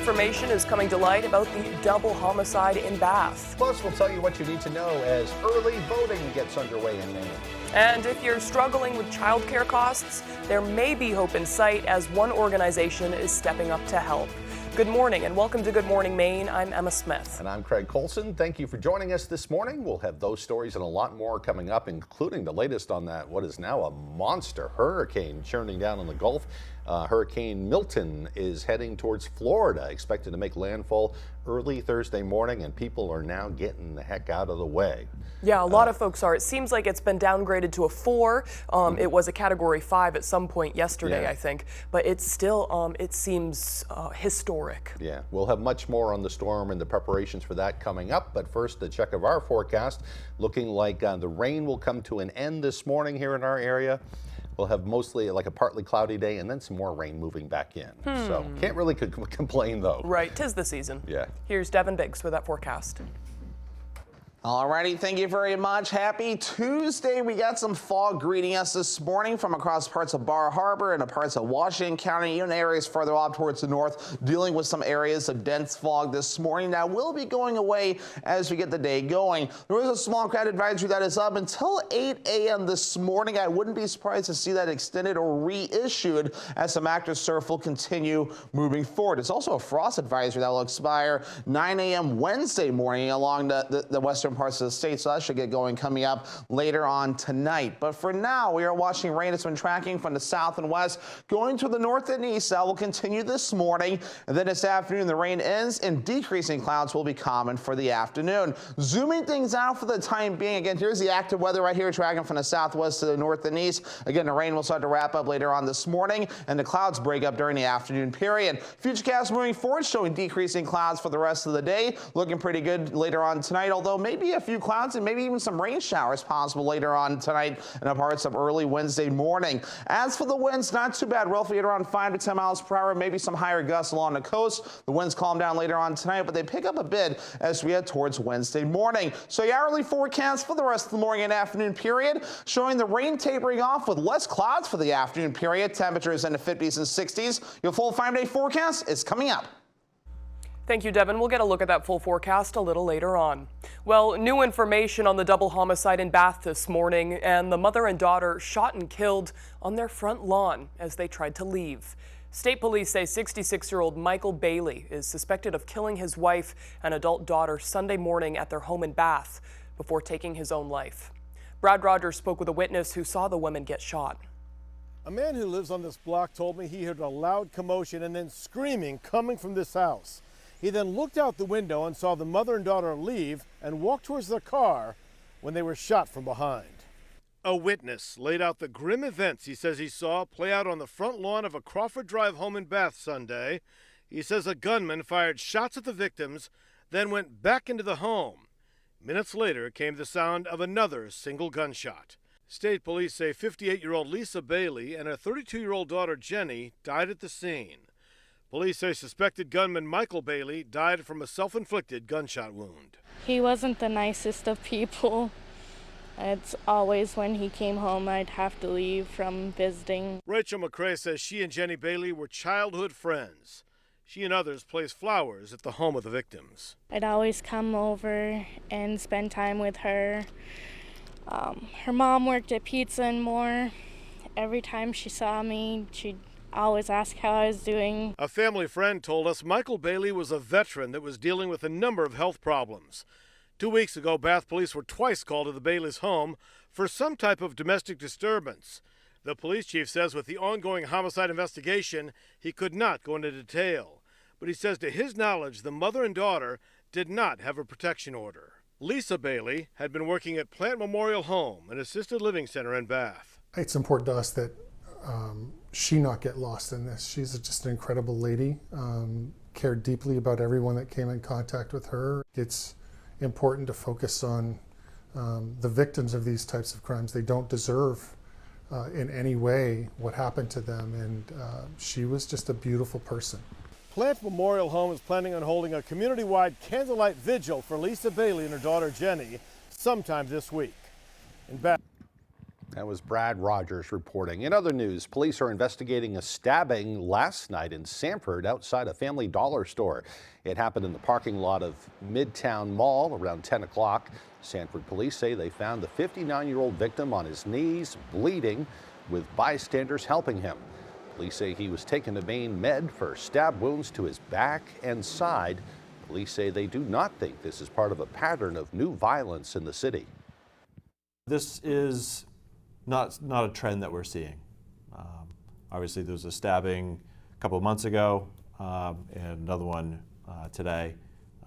information is coming to light about the double homicide in Bath. Plus, we'll tell you what you need to know as early voting gets underway in Maine. And if you're struggling with childcare costs, there may be hope in sight as one organization is stepping up to help. Good morning and welcome to Good Morning Maine. I'm Emma Smith. And I'm Craig Colson. Thank you for joining us this morning. We'll have those stories and a lot more coming up, including the latest on that what is now a monster hurricane churning down in the Gulf. Hurricane Milton is heading towards Florida, expected to make landfall early Thursday morning, and people are now getting the heck out of the way. Yeah, a lot of folks are. It seems like it's been downgraded to a 4. It was a Category 5 at some point yesterday, I think, but it's still, it seems historic. Yeah, we'll have much more on the storm and the preparations for that coming up, but first, a check of our forecast. Looking like the rain will come to an end this morning here in our area. We'll have mostly like a partly cloudy day and then some more rain moving back in. So can't really complain though. Right, 'tis the season. Yeah. Here's Devin Biggs with that forecast. Alrighty, thank you very much. Happy Tuesday. We got some fog greeting us this morning from across parts of Bar Harbor and parts of Washington County, even areas further off towards the north, dealing with some areas of dense fog this morning. Now, we'll be going away as we get the day going. There is a small crowd advisory that is up until 8 a.m. this morning. I wouldn't be surprised to see that extended or reissued as some active surf will continue moving forward. It's also a frost advisory that will expire 9 a.m. Wednesday morning along the western parts of the state, so that should get going coming up later on tonight. But for now, we are watching rain. It's been tracking from the south and west, going to the north and east. That will continue this morning, and then this afternoon the rain ends and decreasing clouds will be common for the afternoon. Zooming things out for the time being, again, here's the active weather right here tracking from the southwest to the north and east. Again, the rain will start to wrap up later on this morning, and the clouds break up during the afternoon period. Futurecast moving forward, showing decreasing clouds for the rest of the day. Looking pretty good later on tonight, although maybe a few clouds and maybe even some rain showers possible later on tonight and parts of early Wednesday morning. As for the winds, not too bad. Roughly at around 5 to 10 miles per hour, maybe some higher gusts along the coast. The winds calm down later on tonight, but they pick up a bit as we head towards Wednesday morning. So your hourly forecast for the rest of the morning and afternoon period, showing the rain tapering off with less clouds for the afternoon period. Temperatures in the 50s and 60s. Your full 5-day forecast is coming up. Thank you, Devin. We'll get a look at that full forecast a little later on. Well, new information on the double homicide in Bath this morning, and the mother and daughter shot and killed on their front lawn as they tried to leave. State police say 66-year-old Michael Bailey is suspected of killing his wife and adult daughter Sunday morning at their home in Bath before taking his own life. Brad Rogers spoke with a witness who saw the women get shot. A man who lives on this block told me he heard a loud commotion and then screaming coming from this house. He then looked out the window and saw the mother and daughter leave and walk towards their car when they were shot from behind. A witness laid out the grim events he says he saw play out on the front lawn of a Crawford Drive home in Bath Sunday. He says a gunman fired shots at the victims, then went back into the home. Minutes later came the sound of another single gunshot. State police say 58-year-old Lisa Bailey and her 32-year-old daughter Jenny died at the scene. Police say suspected gunman Michael Bailey died from a self-inflicted gunshot wound. He wasn't the nicest of people. It's always when he came home I'd have to leave from visiting. Rachel McCrae says she and Jenny Bailey were childhood friends. She and others placed flowers at the home of the victims. I'd always come over and spend time with her. Her mom worked at Pizza and More. Every time she saw me, she'd always ask how I was doing. A family friend told us Michael Bailey was a veteran that was dealing with a number of health problems. 2 weeks ago, Bath police were twice called to the Bailey's home for some type of domestic disturbance. The police chief says with the ongoing homicide investigation, he could not go into detail. But he says to his knowledge, the mother and daughter did not have a protection order. Lisa Bailey had been working at Plant Memorial Home, an assisted living center in Bath. It's important to us that she not get lost in this. She's just an incredible lady, cared deeply about everyone that came in contact with her. It's important to focus on the victims of these types of crimes. They don't deserve in any way what happened to them, and she was just a beautiful person. Plant Memorial Home is planning on holding a community-wide candlelight vigil for Lisa Bailey and her daughter Jenny sometime this week. In Bath. That was Brad Rogers reporting. In other news, police are investigating a stabbing last night in Sanford outside a Family Dollar store. It happened in the parking lot of Midtown Mall around 10 o'clock. Sanford police say they found the 59-year-old victim on his knees, bleeding, with bystanders helping him. Police say he was taken to Maine Med for stab wounds to his back and side. Police say they do not think this is part of a pattern of new violence in the city. This is not a trend that we're seeing. Obviously, there was a stabbing a couple of months ago and another one today.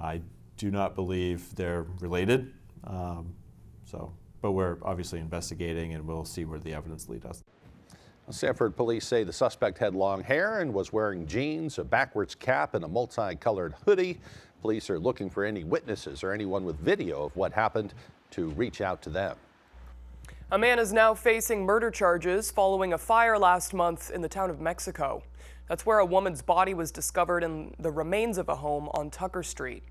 I do not believe they're related, but we're obviously investigating and we'll see where the evidence leads us. Sanford police say the suspect had long hair and was wearing jeans, a backwards cap, and a multicolored hoodie. Police are looking for any witnesses or anyone with video of what happened to reach out to them. A man is now facing murder charges following a fire last month in the town of Mexico. That's where a woman's body was discovered in the remains of a home on Tucker Street.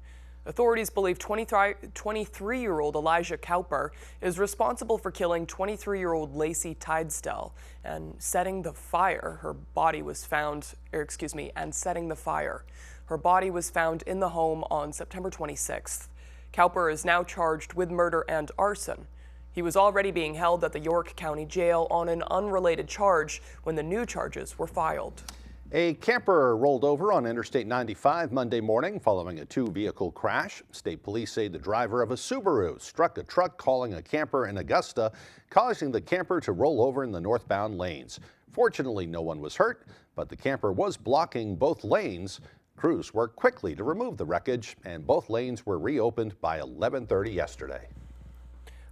Authorities believe 23-year-old Elijah Cowper is responsible for killing 23-year-old Lacey Tidestell and setting the fire. Her body was found, and setting the fire. Her body was found in the home on September 26th. Cowper is now charged with murder and arson. He was already being held at the York County Jail on an unrelated charge when the new charges were filed. A camper rolled over on Interstate 95 Monday morning following a two-vehicle crash. State police say the driver of a Subaru struck a truck calling a camper in Augusta, causing the camper to roll over in the northbound lanes. Fortunately, no one was hurt, but the camper was blocking both lanes. Crews worked quickly to remove the wreckage, and both lanes were reopened by 11:30 yesterday.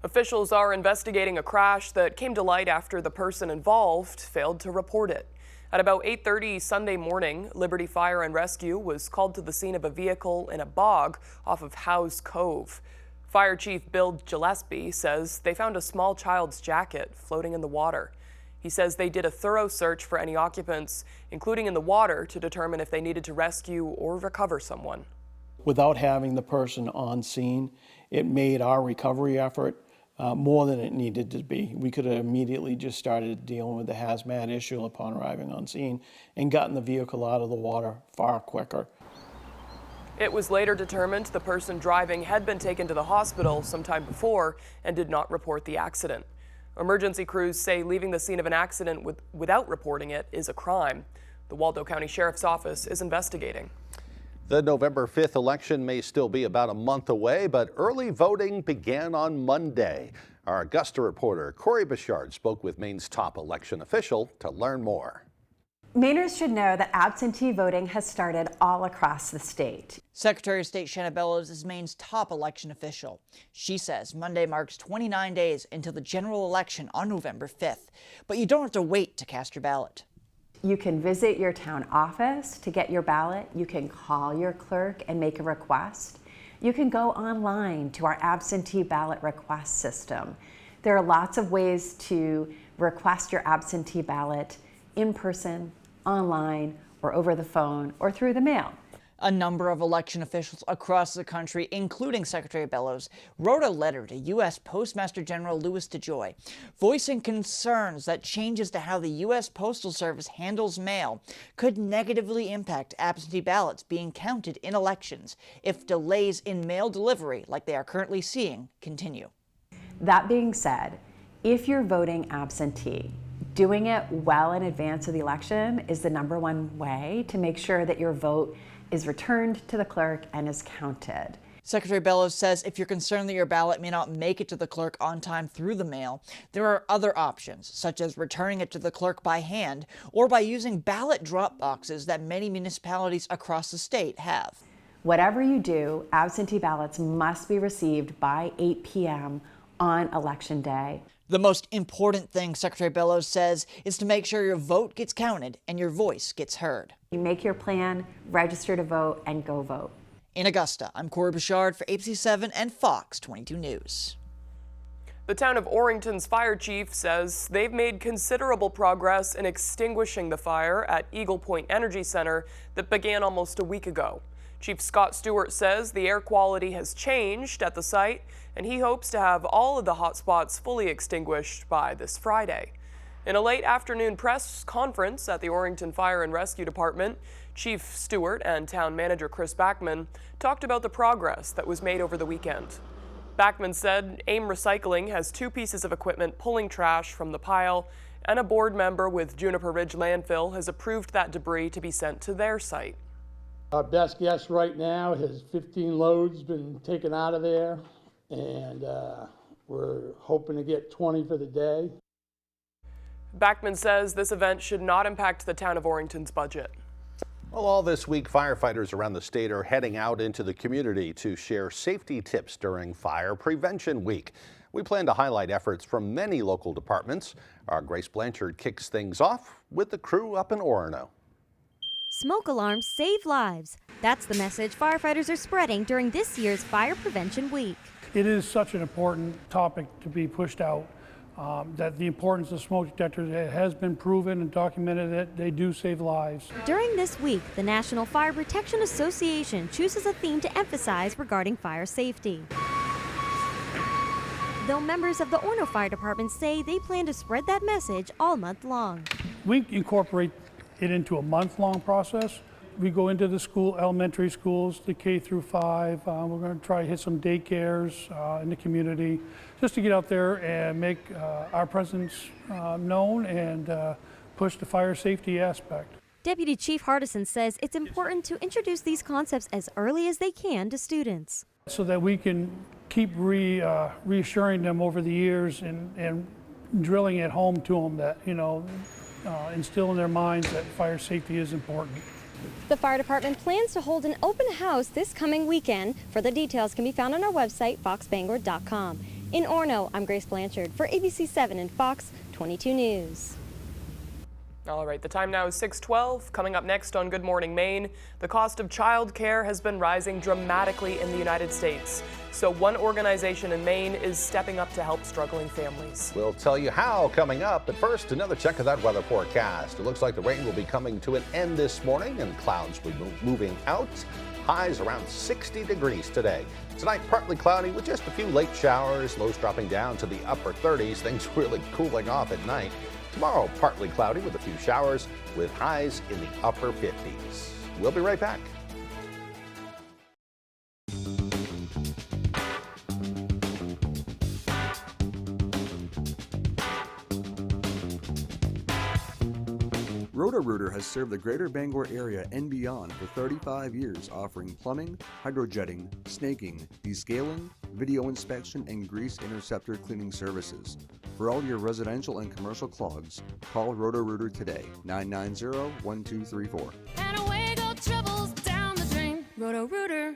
Officials are investigating a crash that came to light after the person involved failed to report it. At about 8:30 Sunday morning, Liberty Fire and Rescue was called to the scene of a vehicle in a bog off of Howes Cove. Fire Chief Bill Gillespie says they found a small child's jacket floating in the water. He says they did a thorough search for any occupants, including in the water, to determine if they needed to rescue or recover someone. Without having the person on scene, it made our recovery effort more than it needed to be. We could have immediately just started dealing with the hazmat issue upon arriving on scene and gotten the vehicle out of the water far quicker. It was later determined the person driving had been taken to the hospital sometime before and did not report the accident. Emergency crews say leaving the scene of an accident without reporting it is a crime. The Waldo County Sheriff's Office is investigating. The November 5th election may still be about a month away, but early voting began on Monday. Our Augusta reporter, Corey Bichard, spoke with Maine's top election official to learn more. Mainers should know that absentee voting has started all across the state. Secretary of State Shanna Bellows is Maine's top election official. She says Monday marks 29 days until the general election on November 5th, but you don't have to wait to cast your ballot. You can visit your town office to get your ballot. You can call your clerk and make a request. You can go online to our absentee ballot request system. There are lots of ways to request your absentee ballot in person, online, or over the phone, or through the mail. A number of election officials across the country, including Secretary Bellows, wrote a letter to U.S. Postmaster General Louis DeJoy, voicing concerns that changes to how the U.S. Postal Service handles mail could negatively impact absentee ballots being counted in elections if delays in mail delivery, like they are currently seeing, continue. That being said, if you're voting absentee, doing it well in advance of the election is the #1 way to make sure that your vote is returned to the clerk and is counted. Secretary Bellows says if you're concerned that your ballot may not make it to the clerk on time through the mail, there are other options, such as returning it to the clerk by hand or by using ballot drop boxes that many municipalities across the state have. Whatever you do, absentee ballots must be received by 8 p.m. on Election Day. The most important thing, Secretary Bellows says, is to make sure your vote gets counted and your voice gets heard. You make your plan, register to vote, and go vote. In Augusta, I'm Corey Bichard for ABC7 and Fox 22 News. The town of Orrington's fire chief says they've made considerable progress in extinguishing the fire at Eagle Point Energy Center that began almost a week ago. Chief Scott Stewart says the air quality has changed at the site, and he hopes to have all of the hotspots fully extinguished by this Friday. In a late afternoon press conference at the Orrington Fire and Rescue Department, Chief Stewart and Town Manager Chris Backman talked about the progress that was made over the weekend. Backman said AIM Recycling has 2 pieces of equipment pulling trash from the pile, and a board member with Juniper Ridge Landfill has approved that debris to be sent to their site. Our best guess right now is 15 loads been taken out of there, and we're hoping to get 20 for the day. Backman says this event should not impact the town of Orrington's budget. Well, all this week, firefighters around the state are heading out into the community to share safety tips during Fire Prevention Week. We plan to highlight efforts from many local departments. Our Grace Blanchard kicks things off with the crew up in Orono. Smoke alarms save lives. That's the message firefighters are spreading during this year's Fire Prevention Week. It is such an important topic to be pushed out. That the importance of smoke detectors has been proven and documented that they do save lives. During this week, the National Fire Protection Association chooses a theme to emphasize regarding fire safety. Though members of the Orono Fire Department say they plan to spread that message all month long. We incorporate it into a month-long process. We go into the school, elementary schools, the K through 5. We're going to try to hit some daycares in the community, just to get out there and make our presence known and push the fire safety aspect. Deputy Chief Hardison says it's important to introduce these concepts as early as they can to students, so that we can keep reassuring them over the years and drilling it home to them that, instill in their minds that fire safety is important. The fire department plans to hold an open house this coming weekend. Further details can be found on our website, foxbangor.com. In Orono, I'm Grace Blanchard for ABC7 and Fox 22 News. All right, the time now is 6:12. Coming up next on Good Morning Maine, the cost of child care has been rising dramatically in the United States. So one organization in Maine is stepping up to help struggling families. We'll tell you how coming up, but first, another check of that weather forecast. It looks like the rain will be coming to an end this morning and clouds will be moving out. Highs around 60 degrees today. Tonight, partly cloudy with just a few late showers, lows dropping down to the upper 30s, things really cooling off at night. Tomorrow, partly cloudy with a few showers with highs in the upper 50s. We'll be right back. Roto-Rooter has served the greater Bangor area and beyond for 35 years, offering plumbing, hydrojetting, snaking, descaling, video inspection, and grease interceptor cleaning services. For all your residential and commercial clogs, call Roto-Rooter today, 990-1234. And away go troubles down the drain. Roto-Rooter.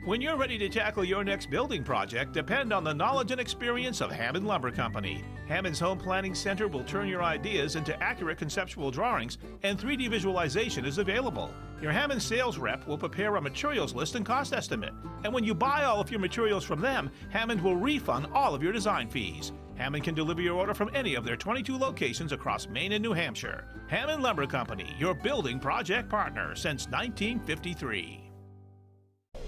When you're ready to tackle your next building project, depend on the knowledge and experience of Hammond Lumber Company. Hammond's Home Planning Center will turn your ideas into accurate conceptual drawings, and 3D visualization is available. Your Hammond sales rep will prepare a materials list and cost estimate. And when you buy all of your materials from them, Hammond will refund all of your design fees. Hammond can deliver your order from any of their 22 locations across Maine and New Hampshire. Hammond Lumber Company, your building project partner since 1953.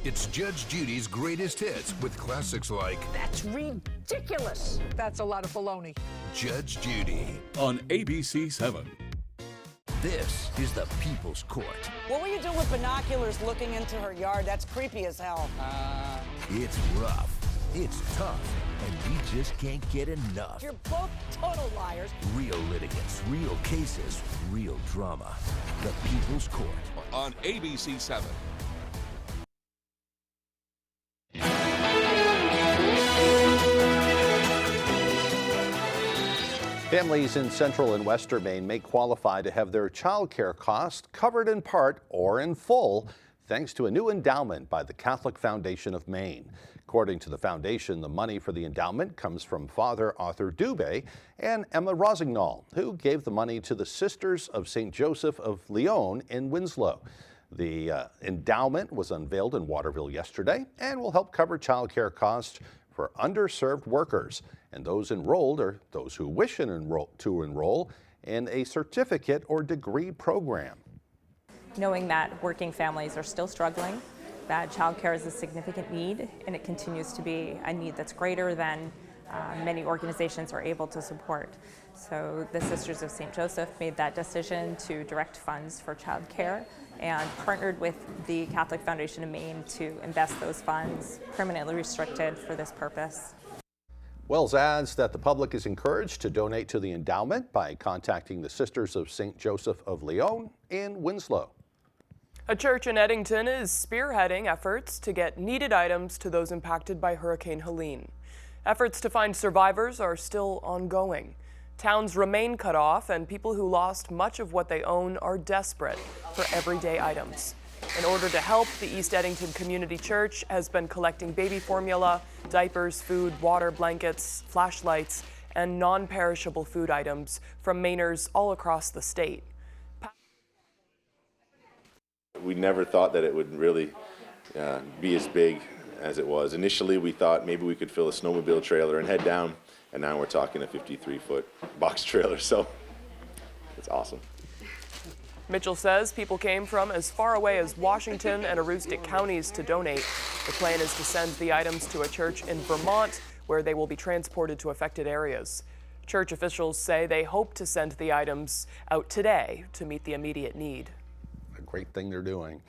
It's Judge Judy's greatest hits with classics like That's ridiculous. That's a lot of baloney. Judge Judy on ABC7. This is the People's Court. What were you doing with binoculars looking into her yard? That's creepy as hell. It's rough, it's tough, and we just can't get enough. You're both total liars. Real litigants, real cases, real drama. The People's Court on ABC7. Families in central and western Maine may qualify to have their child care costs covered in part or in full thanks to a new endowment by the Catholic Foundation of Maine. According to the foundation, the money for the endowment comes from Father Arthur Dubé and Emma Rosignol, who gave the money to the Sisters of St. Joseph of Lyon in Winslow. The endowment was unveiled in Waterville yesterday and will help cover child care costs for underserved workers, and those enrolled or those who wish to enroll in a certificate or degree program. knowing that working families are still struggling, that childcare is a significant need, and it continues to be a need that's greater than many organizations are able to support. So the Sisters of St. Joseph made that decision to direct funds for childcare and partnered with the Catholic Foundation of Maine to invest those funds, permanently restricted for this purpose. Wells adds that the public is encouraged to donate to the endowment by contacting the Sisters of St. Joseph of Lyon in Winslow. A church in Eddington is spearheading efforts to get needed items to those impacted by Hurricane Helene. Efforts to find survivors are still ongoing. Towns remain cut off, and people who lost much of what they own are desperate for everyday items. In order to help, the East Eddington Community Church has been collecting baby formula, diapers, food, water, blankets, flashlights, and non-perishable food items from Mainers all across the state. We never thought that it would really be as big as it was. Initially, we thought maybe we could fill a snowmobile trailer and head down, and now we're talking a 53-foot box trailer, so it's awesome. Mitchell says people came from as far away as Washington and Aroostook counties to donate. The plan is to send the items to a church in Vermont, where they will be transported to affected areas. Church officials say they hope to send the items out today to meet the immediate need. A great thing they're doing.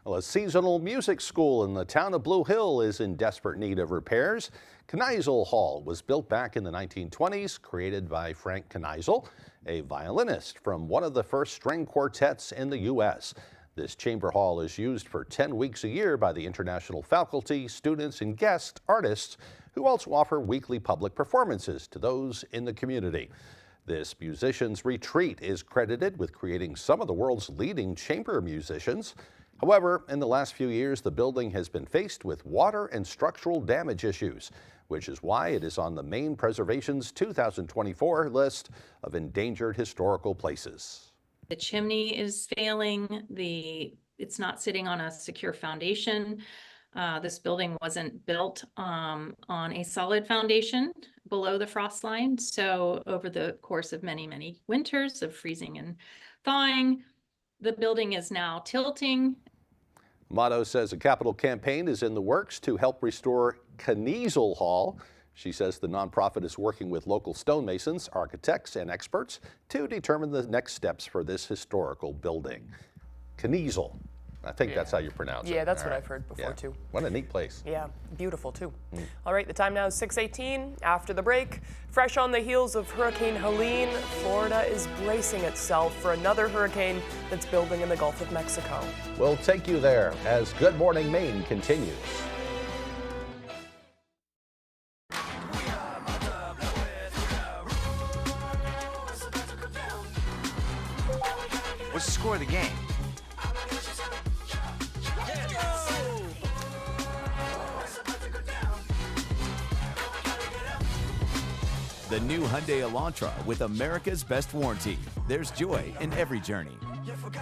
Well, a seasonal music school in the town of Blue Hill is in desperate need of repairs. Kneisel Hall was built back in the 1920s, created by Frank Kneisel, a violinist from one of the first string quartets in the U.S. This chamber hall is used for 10 weeks a year by the international faculty, students, and guest artists who also offer weekly public performances to those in the community. This musicians' retreat is credited with creating some of the world's leading chamber musicians. However, in the last few years, the building has been faced with water and structural damage issues, which is why it is on the Maine Preservation's 2024 list of endangered historical places. The chimney is failing. It's not sitting on a secure foundation. This building wasn't built on a solid foundation below the frost line. So over the course of many, many winters of freezing and thawing, the building is now tilting. Motto says a capital campaign is in the works to help restore Kneisel Hall. She says the nonprofit is working with local stonemasons, architects, and experts to determine the next steps for this historical building. Kneisel. I think that's how you pronounce it. Yeah, that's what I've heard before, too. What a neat place. Yeah, beautiful, too. All right, the time now is 6:18. After the break, fresh on the heels of Hurricane Helene, Florida is bracing itself for another hurricane that's building in the Gulf of Mexico. We'll take you there as Good Morning Maine continues. What's the score of the game? The new Hyundai Elantra with America's best warranty. There's joy in every journey.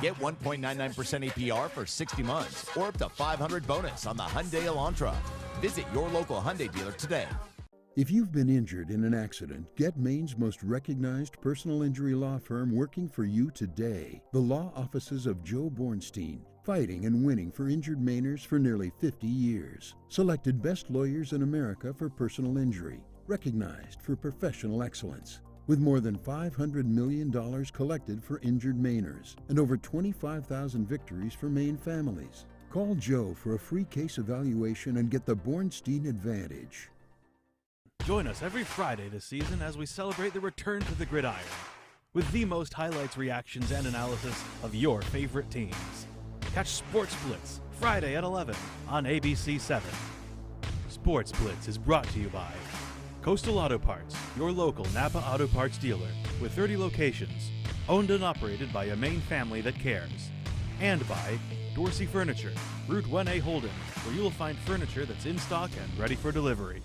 Get 1.99% APR for 60 months or up to $500 bonus on the Hyundai Elantra. Visit your local Hyundai dealer today. If you've been injured in an accident, get Maine's most recognized personal injury law firm working for you today. The law offices of Joe Bornstein, fighting and winning for injured Mainers for nearly 50 years. Selected best lawyers in America for personal injury. Recognized for professional excellence. With more than $500 million collected for injured Mainers and over 25,000 victories for Maine families. Call Joe for a free case evaluation and get the Bornstein Advantage. Join us every Friday this season as we celebrate the return to the gridiron with the most highlights, reactions, and analysis of your favorite teams. Catch Sports Blitz Friday at 11 on ABC 7. Sports Blitz is brought to you by Coastal Auto Parts, your local Napa Auto Parts dealer with 30 locations, owned and operated by a Maine family that cares. And by Dorsey Furniture, Route 1A Holden, where you'll find furniture that's in stock and ready for delivery.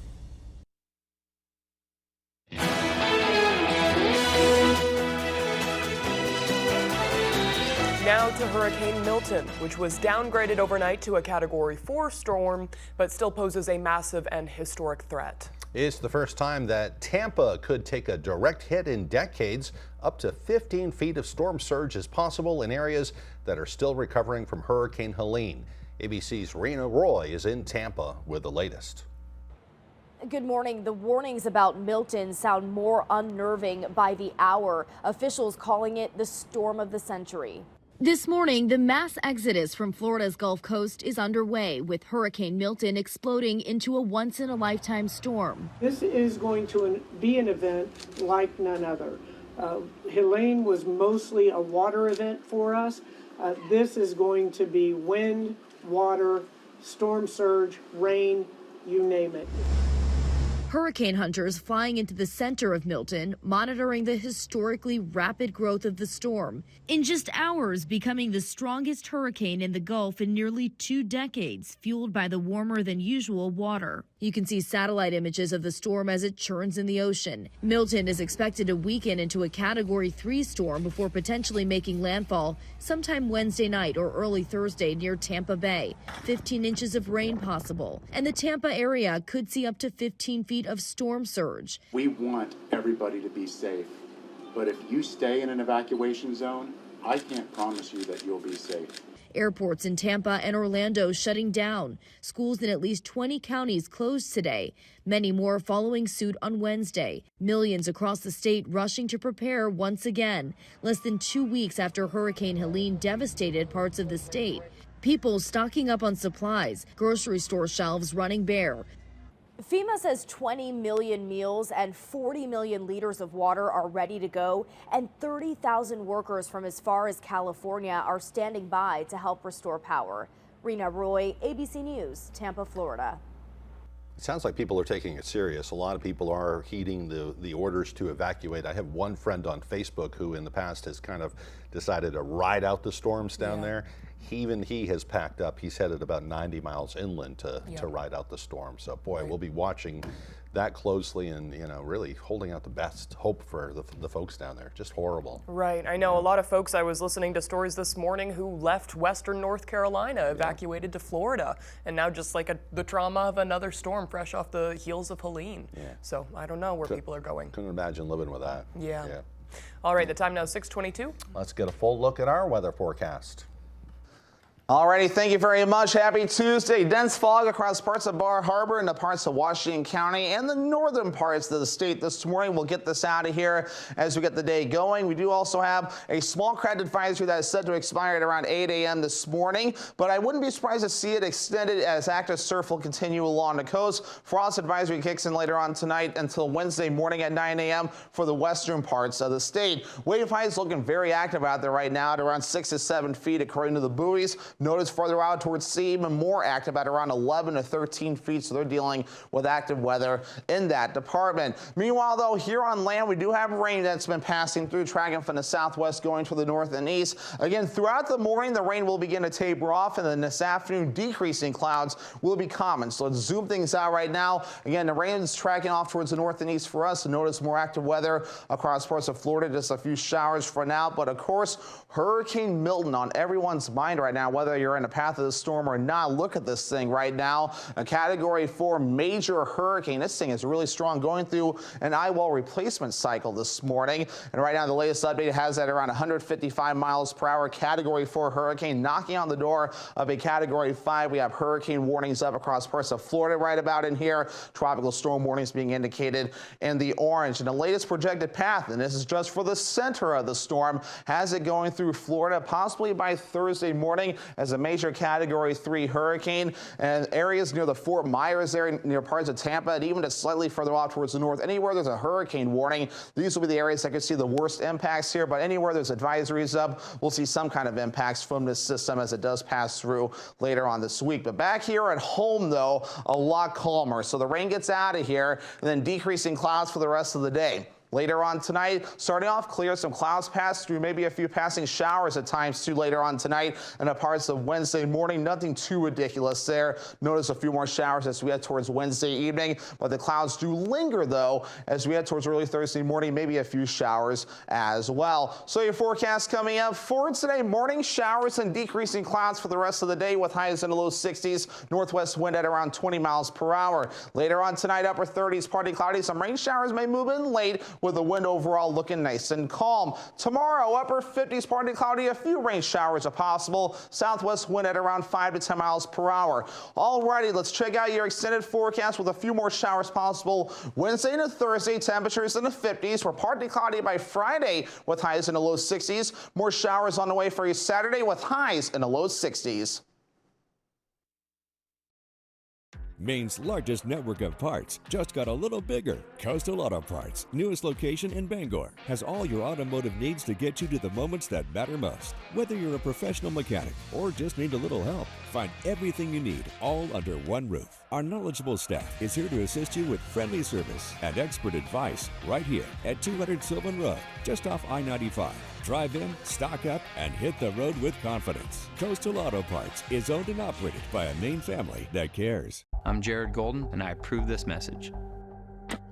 Now to Hurricane Milton, which was downgraded overnight to a Category 4 storm, but still poses a massive and historic threat. It's the first time that Tampa could take a direct hit in decades. Up to 15 feet of storm surge is possible in areas that are still recovering from Hurricane Helene. ABC's Rena Roy is in Tampa with the latest. Good morning. The warnings about Milton sound more unnerving by the hour. Officials calling it the storm of the century. This morning, the mass exodus from Florida's Gulf Coast is underway, with Hurricane Milton exploding into a once-in-a-lifetime storm. This is going to be an event like none other. Helene was mostly a water event for us. This is going to be wind, water, storm surge, rain, you name it. Hurricane hunters flying into the center of Milton, monitoring the historically rapid growth of the storm. In just hours, becoming the strongest hurricane in the Gulf in nearly 2 decades, fueled by the warmer than usual water. You can see satellite images of the storm as it churns in the ocean. Milton is expected to weaken into a Category 3 storm before potentially making landfall sometime Wednesday night or early Thursday near Tampa Bay. 15 inches of rain possible, and the Tampa area could see up to 15 feet of storm surge. We want everybody to be safe, but if you stay in an evacuation zone, I can't promise you that you'll be safe. Airports in Tampa and Orlando shutting down. Schools in at least 20 counties closed today. Many more following suit on Wednesday. Millions across the state rushing to prepare once again, less than 2 weeks after Hurricane Helene devastated parts of the state. People stocking up on supplies, grocery store shelves running bare. FEMA says 20 million meals and 40 million liters of water are ready to go, and 30,000 workers from as far as California are standing by to help restore power. Rena Roy, ABC News, Tampa, Florida. It sounds like people are taking it serious. A lot of people are heeding the orders to evacuate. I have one friend on Facebook who in the past has kind of decided to ride out the storms down there. Even he has packed up. He's headed about 90 miles inland to ride out the storm. So boy, we'll be watching that closely and, you know, really holding out the best hope for the folks down there. Just horrible. Right. I know a lot of folks, I was listening to stories this morning who left Western North Carolina, evacuated to Florida, and now just like the trauma of another storm fresh off the heels of Helene. So I don't know where people are going. Couldn't imagine living with that. Yeah. All right, the time now is 6:22. Let's get a full look at our weather forecast. Alrighty, thank you very much. Happy Tuesday. Dense fog across parts of Bar Harbor and the parts of Washington County and the northern parts of the state this morning. We'll get this out of here as we get the day going. We do also have a small craft advisory that is set to expire at around 8 a.m. this morning, but I wouldn't be surprised to see it extended as active surf will continue along the coast. Frost advisory kicks in later on tonight until Wednesday morning at 9 a.m. for the western parts of the state. Wave height is looking very active out there right now at around 6 to 7 feet according to the buoys. Notice further out towards sea, even more active at around 11 to 13 feet, so they're dealing with active weather in that department. Meanwhile, though, here on land, we do have rain that's been passing through, tracking from the southwest going to the north and east. Again, throughout the morning, the rain will begin to taper off, and then this afternoon, decreasing clouds will be common. So let's zoom things out right now. Again, the rain is tracking off towards the north and east for us. So notice more active weather across parts of Florida, just a few showers for now. But of course, Hurricane Milton on everyone's mind right now, whether you're in a path of the storm or not. Look at this thing right now. A Category 4 major hurricane. This thing is really strong, going through an eyewall replacement cycle this morning. And right now, the latest update has at around 155 miles per hour. Category 4 hurricane knocking on the door of a Category 5. We have hurricane warnings up across parts of Florida right about in here. Tropical storm warnings being indicated in the orange. And the latest projected path, and this is just for the center of the storm, has it going through Florida possibly by Thursday morning as a major Category 3 hurricane, and areas near the Fort Myers area, near parts of Tampa, and even just slightly further off towards the north. Anywhere there's a hurricane warning, these will be the areas that could see the worst impacts here, but anywhere there's advisories up, we'll see some kind of impacts from this system as it does pass through later on this week. But back here at home, though, a lot calmer. So the rain gets out of here, and then decreasing clouds for the rest of the day. Later on tonight, starting off clear, some clouds pass through, maybe a few passing showers at times too later on tonight and parts of Wednesday morning. Nothing too ridiculous there. Notice a few more showers as we head towards Wednesday evening, but the clouds do linger though as we head towards early Thursday morning, maybe a few showers as well. So your forecast coming up for today, morning showers and decreasing clouds for the rest of the day with highs in the low 60s, northwest wind at around 20 miles per hour. Later on tonight, upper 30s, partly cloudy. Some rain showers may move in late with the wind overall looking nice and calm. Tomorrow, upper 50s, partly cloudy, a few rain showers are possible. Southwest wind at around 5 to 10 miles per hour. Alrighty, let's check out your extended forecast with a few more showers possible. Wednesday to Thursday, temperatures in the 50s. We're partly cloudy by Friday with highs in the low 60s. More showers on the way for you Saturday with highs in the low 60s. Maine's largest network of parts just got a little bigger. Coastal Auto Parts, newest location in Bangor, has all your automotive needs to get you to the moments that matter most. Whether you're a professional mechanic or just need a little help, find everything you need all under one roof. Our knowledgeable staff is here to assist you with friendly service and expert advice right here at 200 Sylvan Road, just off I-95. Drive in, stock up, and hit the road with confidence. Coastal Auto Parts is owned and operated by a Maine family that cares. I'm Jared Golden, and I approve this message.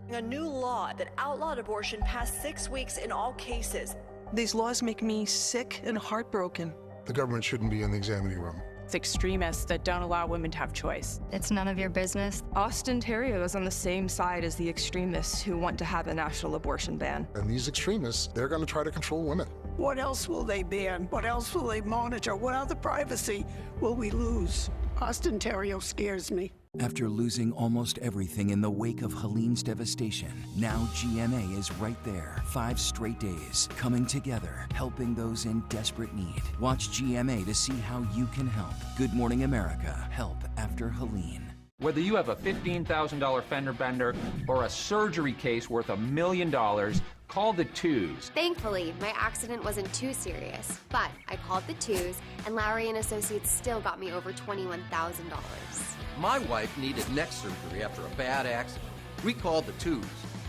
A new law that outlawed abortion past 6 weeks in all cases. These laws make me sick and heartbroken. The government shouldn't be in the examining room. It's extremists that don't allow women to have choice. It's none of your business. Austin Terrio is on the same side as the extremists who want to have a national abortion ban. And these extremists, they're going to try to control women. What else will they ban? What else will they monitor? What other privacy will we lose? Austin Terrio scares me. After losing almost everything in the wake of Helene's devastation, now GMA is right there. 5 straight days, coming together, helping those in desperate need. Watch GMA to see how you can help. Good Morning America, help after Helene. Whether you have a $15,000 fender bender or a surgery case worth $1 million, call the Twos. Thankfully, my accident wasn't too serious, but I called the Twos, and Lowry and Associates still got me over $21,000. My wife needed neck surgery after a bad accident. We called the Twos,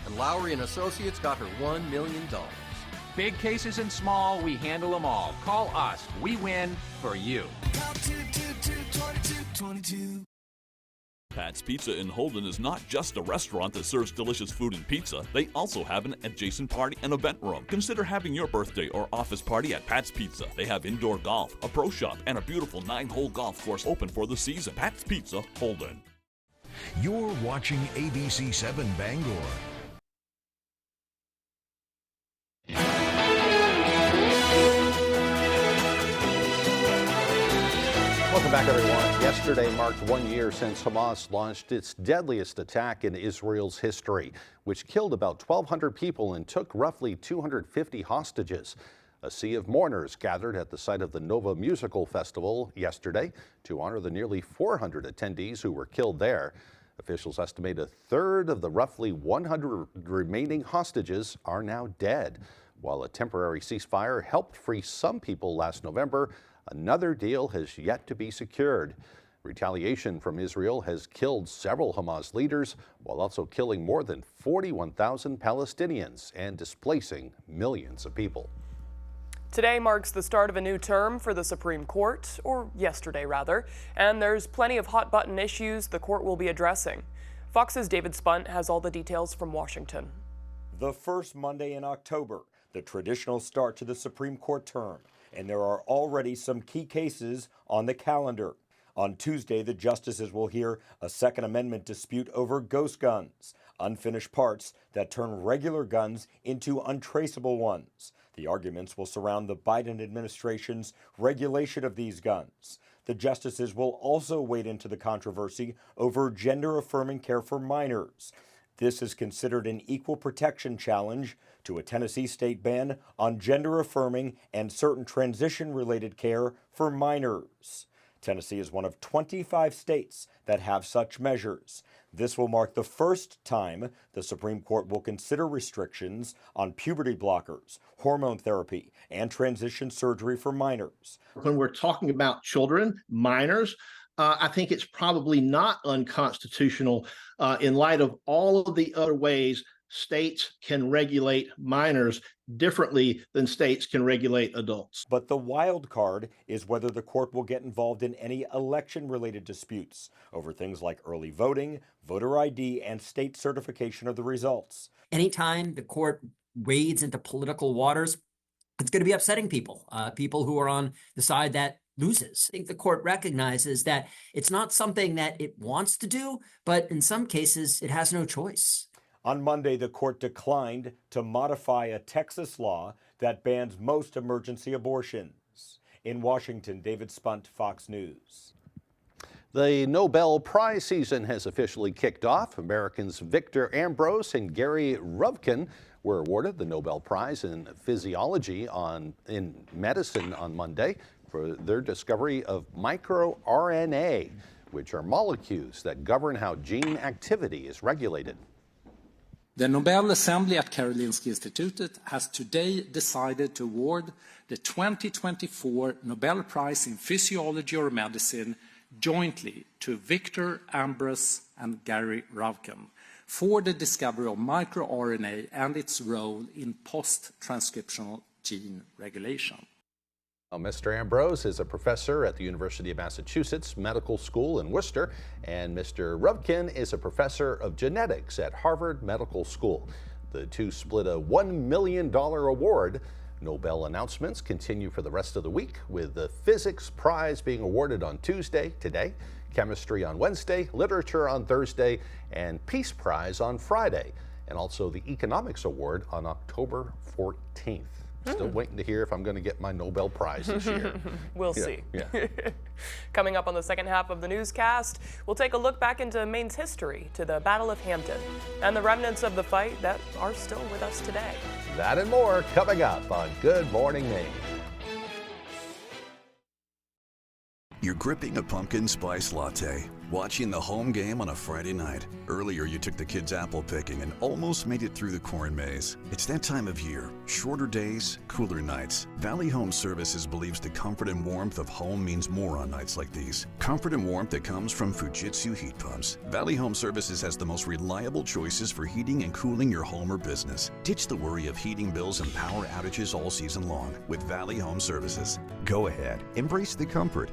and Lowry and Associates got her $1 million. Big cases and small, we handle them all. Call us. We win for you. Call 222-2222. Pat's Pizza in Holden is not just a restaurant that serves delicious food and pizza. They also have an adjacent party and event room. Consider having your birthday or office party at Pat's Pizza. They have indoor golf, a pro shop, and a beautiful 9-hole golf course open for the season. Pat's Pizza, Holden. You're watching ABC 7 Bangor. Welcome back, everyone. Yesterday marked 1 year since Hamas launched its deadliest attack in Israel's history, which killed about 1,200 people and took roughly 250 hostages. A sea of mourners gathered at the site of the Nova Musical Festival yesterday to honor the nearly 400 attendees who were killed there. Officials estimate a third of the roughly 100 remaining hostages are now dead. While a temporary ceasefire helped free some people last November, another deal has yet to be secured. Retaliation from Israel has killed several Hamas leaders, while also killing more than 41,000 Palestinians and displacing millions of people. Today marks the start of a new term for the Supreme Court, or yesterday rather, and there's plenty of hot-button issues the court will be addressing. Fox's David Spunt has all the details from Washington. The first Monday in October, the traditional start to the Supreme Court term, and there are already some key cases on the calendar. On Tuesday, the justices will hear a Second Amendment dispute over ghost guns, unfinished parts that turn regular guns into untraceable ones. The arguments will surround the Biden administration's regulation of these guns. The justices will also wade into the controversy over gender-affirming care for minors. This is considered an equal protection challenge to a Tennessee state ban on gender-affirming and certain transition-related care for minors. Tennessee is one of 25 states that have such measures. This will mark the first time the Supreme Court will consider restrictions on puberty blockers, hormone therapy, and transition surgery for minors. When we're talking about children, minors, I think it's probably not unconstitutional in light of all of the other ways states can regulate minors differently than states can regulate adults. But the wild card is whether the court will get involved in any election-related disputes over things like early voting, voter ID, and state certification of the results. Anytime the court wades into political waters, it's going to be upsetting people, people who are on the side that loses. I think the court recognizes that it's not something that it wants to do, but in some cases, it has no choice. On Monday, the court declined to modify a Texas law that bans most emergency abortions. In Washington, David Spunt, Fox News. The Nobel Prize season has officially kicked off. Americans Victor Ambrose and Gary Ruvkun were awarded the Nobel Prize in Physiology in Medicine on Monday for their discovery of microRNA, which are molecules that govern how gene activity is regulated. The Nobel Assembly at Karolinska Institutet has today decided to award the 2024 Nobel Prize in Physiology or Medicine jointly to Victor Ambrose and Gary Ruvkun for the discovery of microRNA and its role in post-transcriptional gene regulation. Mr. Ambrose is a professor at the University of Massachusetts Medical School in Worcester, and Mr. Ruvkun is a professor of genetics at Harvard Medical School. The two split a $1 million award. Nobel announcements continue for the rest of the week, with the Physics Prize being awarded on Tuesday, today, Chemistry on Wednesday, Literature on Thursday, and Peace Prize on Friday, and also the Economics Award on October 14th. Still waiting to hear if I'm going to get my Nobel Prize this year. We'll see. Yeah. Coming up on the second half of the newscast, we'll take a look back into Maine's history to the Battle of Hampton and the remnants of the fight that are still with us today. That and more coming up on Good Morning Maine. You're gripping a pumpkin spice latte, watching the home game on a Friday night. Earlier, you took the kids apple picking and almost made it through the corn maze. It's that time of year. Shorter days, cooler nights. Valley Home Services believes the comfort and warmth of home means more on nights like these. Comfort and warmth that comes from Fujitsu heat pumps. Valley Home Services has the most reliable choices for heating and cooling your home or business. Ditch the worry of heating bills and power outages all season long with Valley Home Services. Go ahead, embrace the comfort.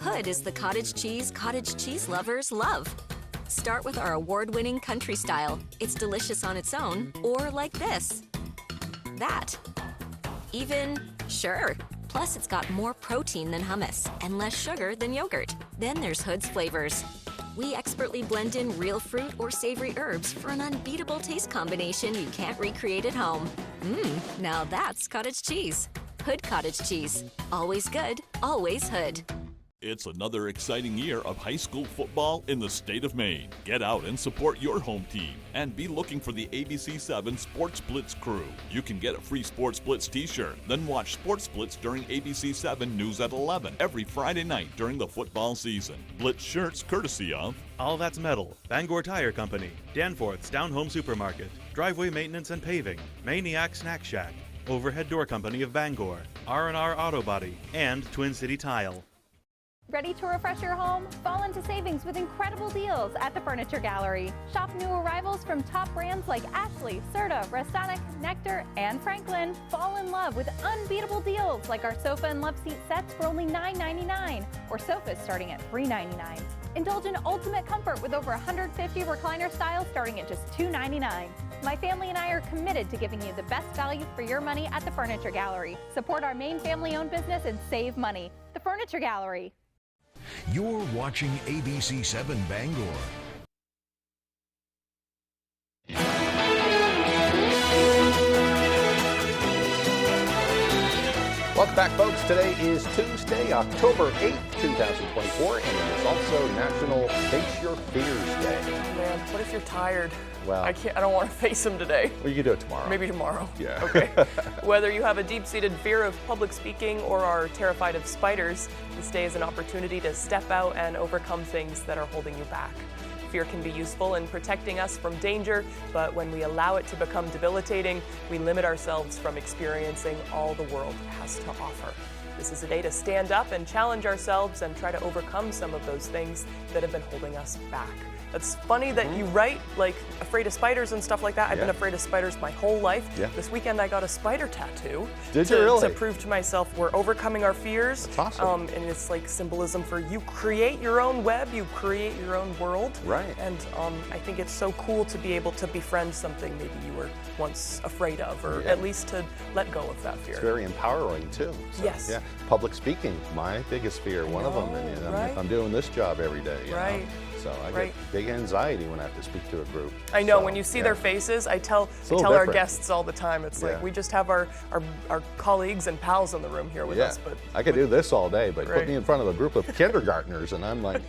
Hood is the cottage cheese lovers love. Start with our award-winning country style. It's delicious on its own, or like this. That. Even, sure. Plus, it's got more protein than hummus and less sugar than yogurt. Then there's Hood's flavors. We expertly blend in real fruit or savory herbs for an unbeatable taste combination you can't recreate at home. Now that's cottage cheese. Hood cottage cheese. Always good, always Hood. It's another exciting year of high school football in the state of Maine. Get out and support your home team and be looking for the ABC7 Sports Blitz crew. You can get a free Sports Blitz t-shirt, then watch Sports Blitz during ABC7 News at 11 every Friday night during the football season. Blitz shirts courtesy of All That's Metal, Bangor Tire Company, Danforth's Down Home Supermarket, Driveway Maintenance and Paving, Maniac Snack Shack, Overhead Door Company of Bangor, R&R Auto Body, and Twin City Tile. Ready to refresh your home? Fall into savings with incredible deals at the Furniture Gallery. Shop new arrivals from top brands like Ashley, Serta, Restonic, Nectar, and Franklin. Fall in love with unbeatable deals like our sofa and love seat sets for only $9.99 or sofas starting at $3.99. Indulge in ultimate comfort with over 150 recliner styles starting at just $2.99. My family and I are committed to giving you the best value for your money at the Furniture Gallery. Support our Maine family-owned business and save money. The Furniture Gallery. You're watching ABC7 Bangor. Welcome back, folks. Today is Tuesday, October 8th, 2024, and it is also National Face Your Fears Day. Oh man, what if you're tired? Well, I don't want to face them today. Well, you can do it tomorrow. Maybe tomorrow. Yeah. Okay. Whether you have a deep-seated fear of public speaking or are terrified of spiders, this day is an opportunity to step out and overcome things that are holding you back. Fear can be useful in protecting us from danger, but when we allow it to become debilitating, we limit ourselves from experiencing all the world has to offer. This is a day to stand up and challenge ourselves and try to overcome some of those things that have been holding us back. It's funny that you write, like, afraid of spiders and stuff like that. I've been afraid of spiders my whole life. Yeah. This weekend I got a spider tattoo. Did you really? To prove to myself we're overcoming our fears. That's awesome. And it's like symbolism for you create your own web, you create your own world. Right. And I think it's so cool to be able to befriend something maybe you were once afraid of, or at least to let go of that fear. It's very empowering, too. So, Yes. Yeah. Public speaking, my biggest fear, one of them. And right. I'm doing this job every day. You know? So I get big anxiety when I have to speak to a group. I know, So, when you see yeah. their faces, I tell our different. guests all the time, it's like we just have our colleagues and pals in the room here with us. But I could do this all day, but put Right. me in front of a group of kindergartners and I'm like,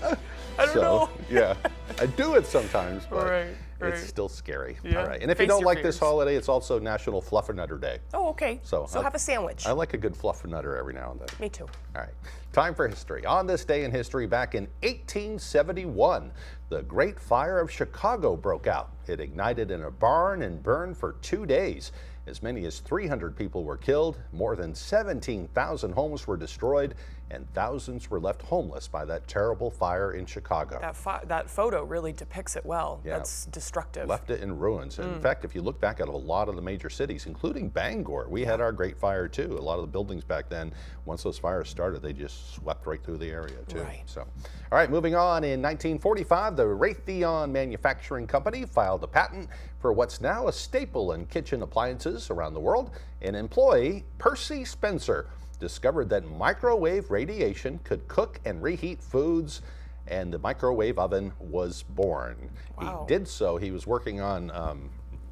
I don't know. Yeah, I do it sometimes, but Right. it's still scary. Yeah. All right, and if you Face don't your like this fears. holiday, it's also National Fluffernutter Day. Oh, okay. So have a sandwich. I like a good fluffernutter every now and then. Me too. All right, time for history. On this day in history, back in 1871, the Great Fire of Chicago broke out. It ignited in a barn and burned for 2 days. As many as 300 people were killed, more than 17,000 homes were destroyed, and thousands were left homeless by that terrible fire in Chicago. That photo really depicts it well. Yeah. That's destructive. Left it in ruins. And in fact, if you look back at a lot of the major cities, including Bangor, we had our Great Fire too. A lot of the buildings back then, once those fires started, they just swept right through the area too. Right. So, all right, moving on. In 1945, the Raytheon Manufacturing Company filed a patent for what's now a staple in kitchen appliances around the world. An employee, Percy Spencer, discovered that microwave radiation could cook and reheat foods, and the microwave oven was born. Wow. He did so. He was working on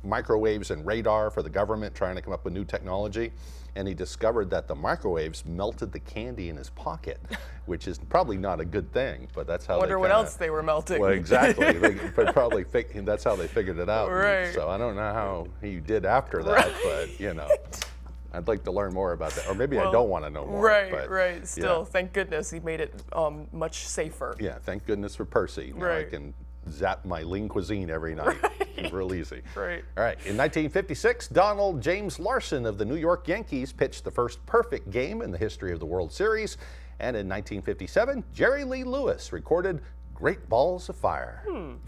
microwaves and radar for the government, trying to come up with new technology, and he discovered that the microwaves melted the candy in his pocket, which is probably not a good thing, but that's how Wonder what else they were melting. Well, exactly. That's how they figured it out. Right. So I don't know how he did after that, but you know. I'd like to learn more about that, or maybe I don't want to know more. Right, but, right. Still, yeah. thank goodness he made it much safer. Yeah, thank goodness for Percy. Now I can zap my lean cuisine every night. It's real easy. Right. All right. In 1956, Donald James Larson of the New York Yankees pitched the first perfect game in the history of the World Series. And in 1957, Jerry Lee Lewis recorded Great Balls of Fire. In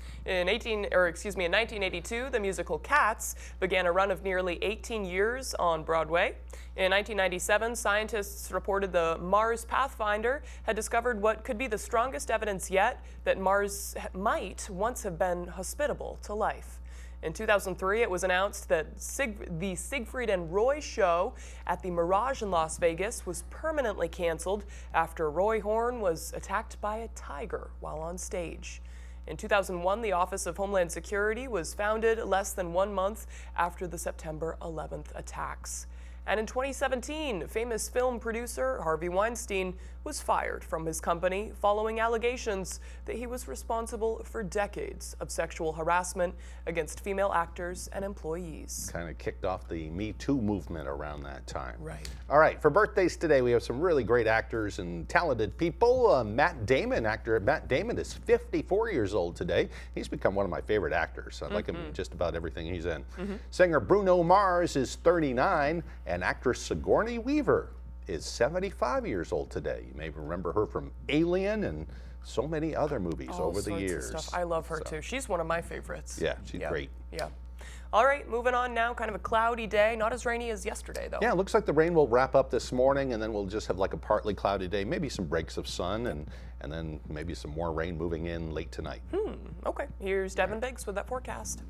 1982, the musical Cats began a run of nearly 18 years on Broadway. In 1997, scientists reported the Mars Pathfinder had discovered what could be the strongest evidence yet that Mars might once have been hospitable to life. In 2003, it was announced that the Siegfried and Roy show at the Mirage in Las Vegas was permanently canceled after Roy Horn was attacked by a tiger while on stage. In 2001, the Office of Homeland Security was founded less than 1 month after the September 11th attacks. And in 2017, famous film producer Harvey Weinstein was fired from his company following allegations that he was responsible for decades of sexual harassment against female actors and employees. Kind of kicked off the Me Too movement around that time. Right. All right, for birthdays today, we have some really great actors and talented people. Matt Damon, actor Matt Damon is 54 years old today. He's become one of my favorite actors. I like him in just about everything he's in. Singer Bruno Mars is 39, and actress Sigourney Weaver is 75 years old today. You may remember her from Alien and so many other movies over the years. Of stuff. I love her too. She's one of my favorites. Yeah, she's great. Yeah. All right, moving on now. Kind of a cloudy day. Not as rainy as yesterday, though. Yeah, it looks like the rain will wrap up this morning, and then we'll just have like a partly cloudy day, maybe some breaks of sun, and then maybe some more rain moving in late tonight. Okay, here's Devin Biggs with that forecast.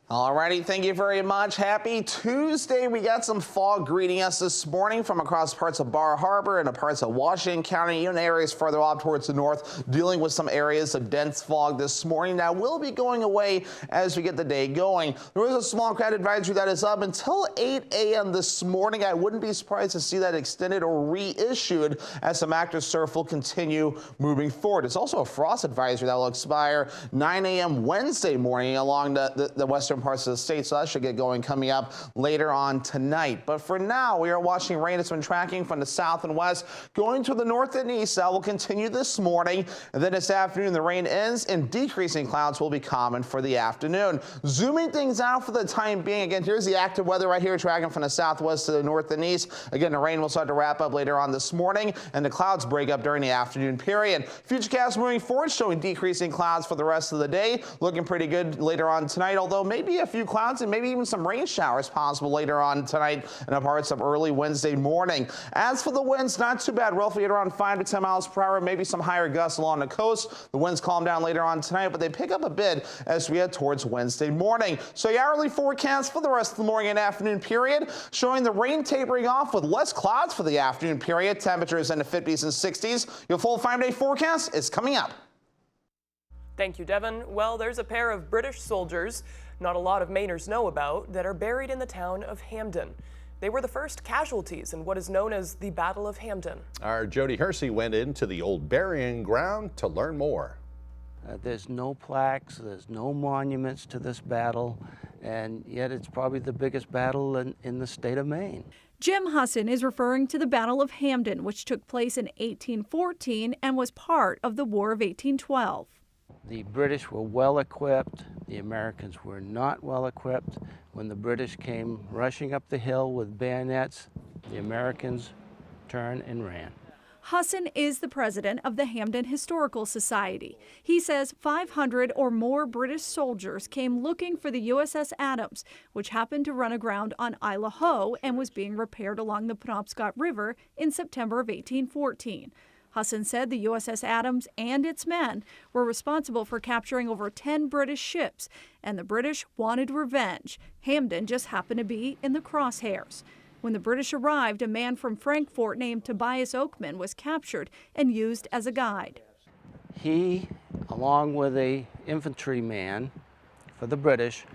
Alrighty, thank you very much. Happy Tuesday. We got some fog greeting us this morning from across parts of Bar Harbor and parts of Washington County, even areas further up towards the north, dealing with some areas of dense fog this morning. Now, we'll be going away as we get the day going. There is a small cloud advisory that is up until 8 a.m. this morning. I wouldn't be surprised to see that extended or reissued as some active surf will continue moving forward. It's also a frost advisory that will expire 9 a.m. Wednesday morning along the western parts of the state, so that should get going coming up later on tonight. But for now, we are watching rain that's been tracking from the south and west, going to the north and east. That will continue this morning, and then this afternoon the rain ends and decreasing clouds will be common for the afternoon. Zooming things out for the time being, again, here's the active weather right here tracking from the southwest to the north and east. Again, the rain will start to wrap up later on this morning, and the clouds break up during the afternoon period. Futurecast moving forward showing decreasing clouds for the rest of the day, looking pretty good later on tonight, although maybe a few clouds and maybe even some rain showers possible later on tonight and parts of early Wednesday morning. As for the winds, not too bad, roughly at around 5 to 10 miles per hour, maybe some higher gusts along the coast. The winds calm down later on tonight, but they pick up a bit as we head towards Wednesday morning. So your hourly forecast for the rest of the morning and afternoon period showing the rain tapering off with less clouds for the afternoon period. Temperatures in the 50s and 60s. Your full 5-day forecast is coming up. Thank you, Devin. Well, there's a pair of British soldiers not a lot of Mainers know about that are buried in the town of Hampden. They were the first casualties in what is known as the Battle of Hampden. Our Jody Hersey went into the old burying ground to learn more. There's no plaques, there's no monuments to this battle, and yet it's probably the biggest battle in the state of Maine. Jim Husson is referring to the Battle of Hampden, which took place in 1814 and was part of the War of 1812. The British were well equipped, the Americans were not well equipped. When the British came rushing up the hill with bayonets, the Americans turned and ran. Husson is the president of the Hampden Historical Society. He says 500 or more British soldiers came looking for the USS Adams, which happened to run aground on Isle Ho and was being repaired along the Penobscot River in September of 1814. Husson said the USS Adams and its men were responsible for capturing over 10 British ships, and the British wanted revenge. Hampden just happened to be in the crosshairs. When the British arrived, a man from Frankfort named Tobias Oakman was captured and used as a guide. He, along with an infantryman for the British,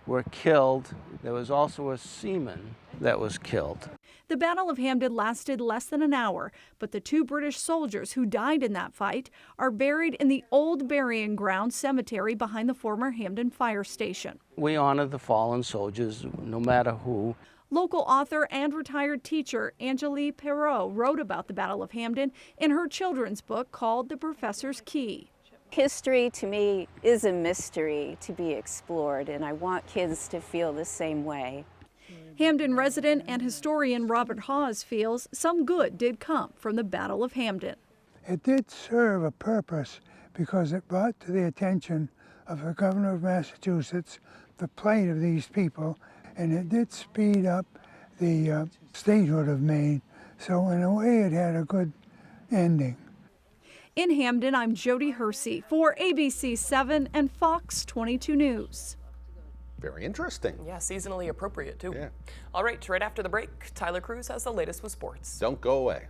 were killed. There was also a seaman that was killed. The Battle of Hampden lasted less than an hour, but the 2 British soldiers who died in that fight are buried in the old burying ground cemetery behind the former Hampden Fire Station. We honor the fallen soldiers, no matter who. Local author and retired teacher Angélie Perrault wrote about the Battle of Hampden in her children's book called The Professor's Key. History, to me, is a mystery to be explored, and I want kids to feel the same way. Hampden resident and historian Robert Hawes feels some good did come from the Battle of Hampden. It did serve a purpose because it brought to the attention of the governor of Massachusetts the plight of these people, and it did speed up the statehood of Maine. So in a way, it had a good ending. In Hampden, I'm Jody Hersey for ABC 7 and Fox 22 News. Very interesting. Yeah, seasonally appropriate, too. Yeah. All right, right after the break, Tyler Cruz has the latest with sports. Don't go away.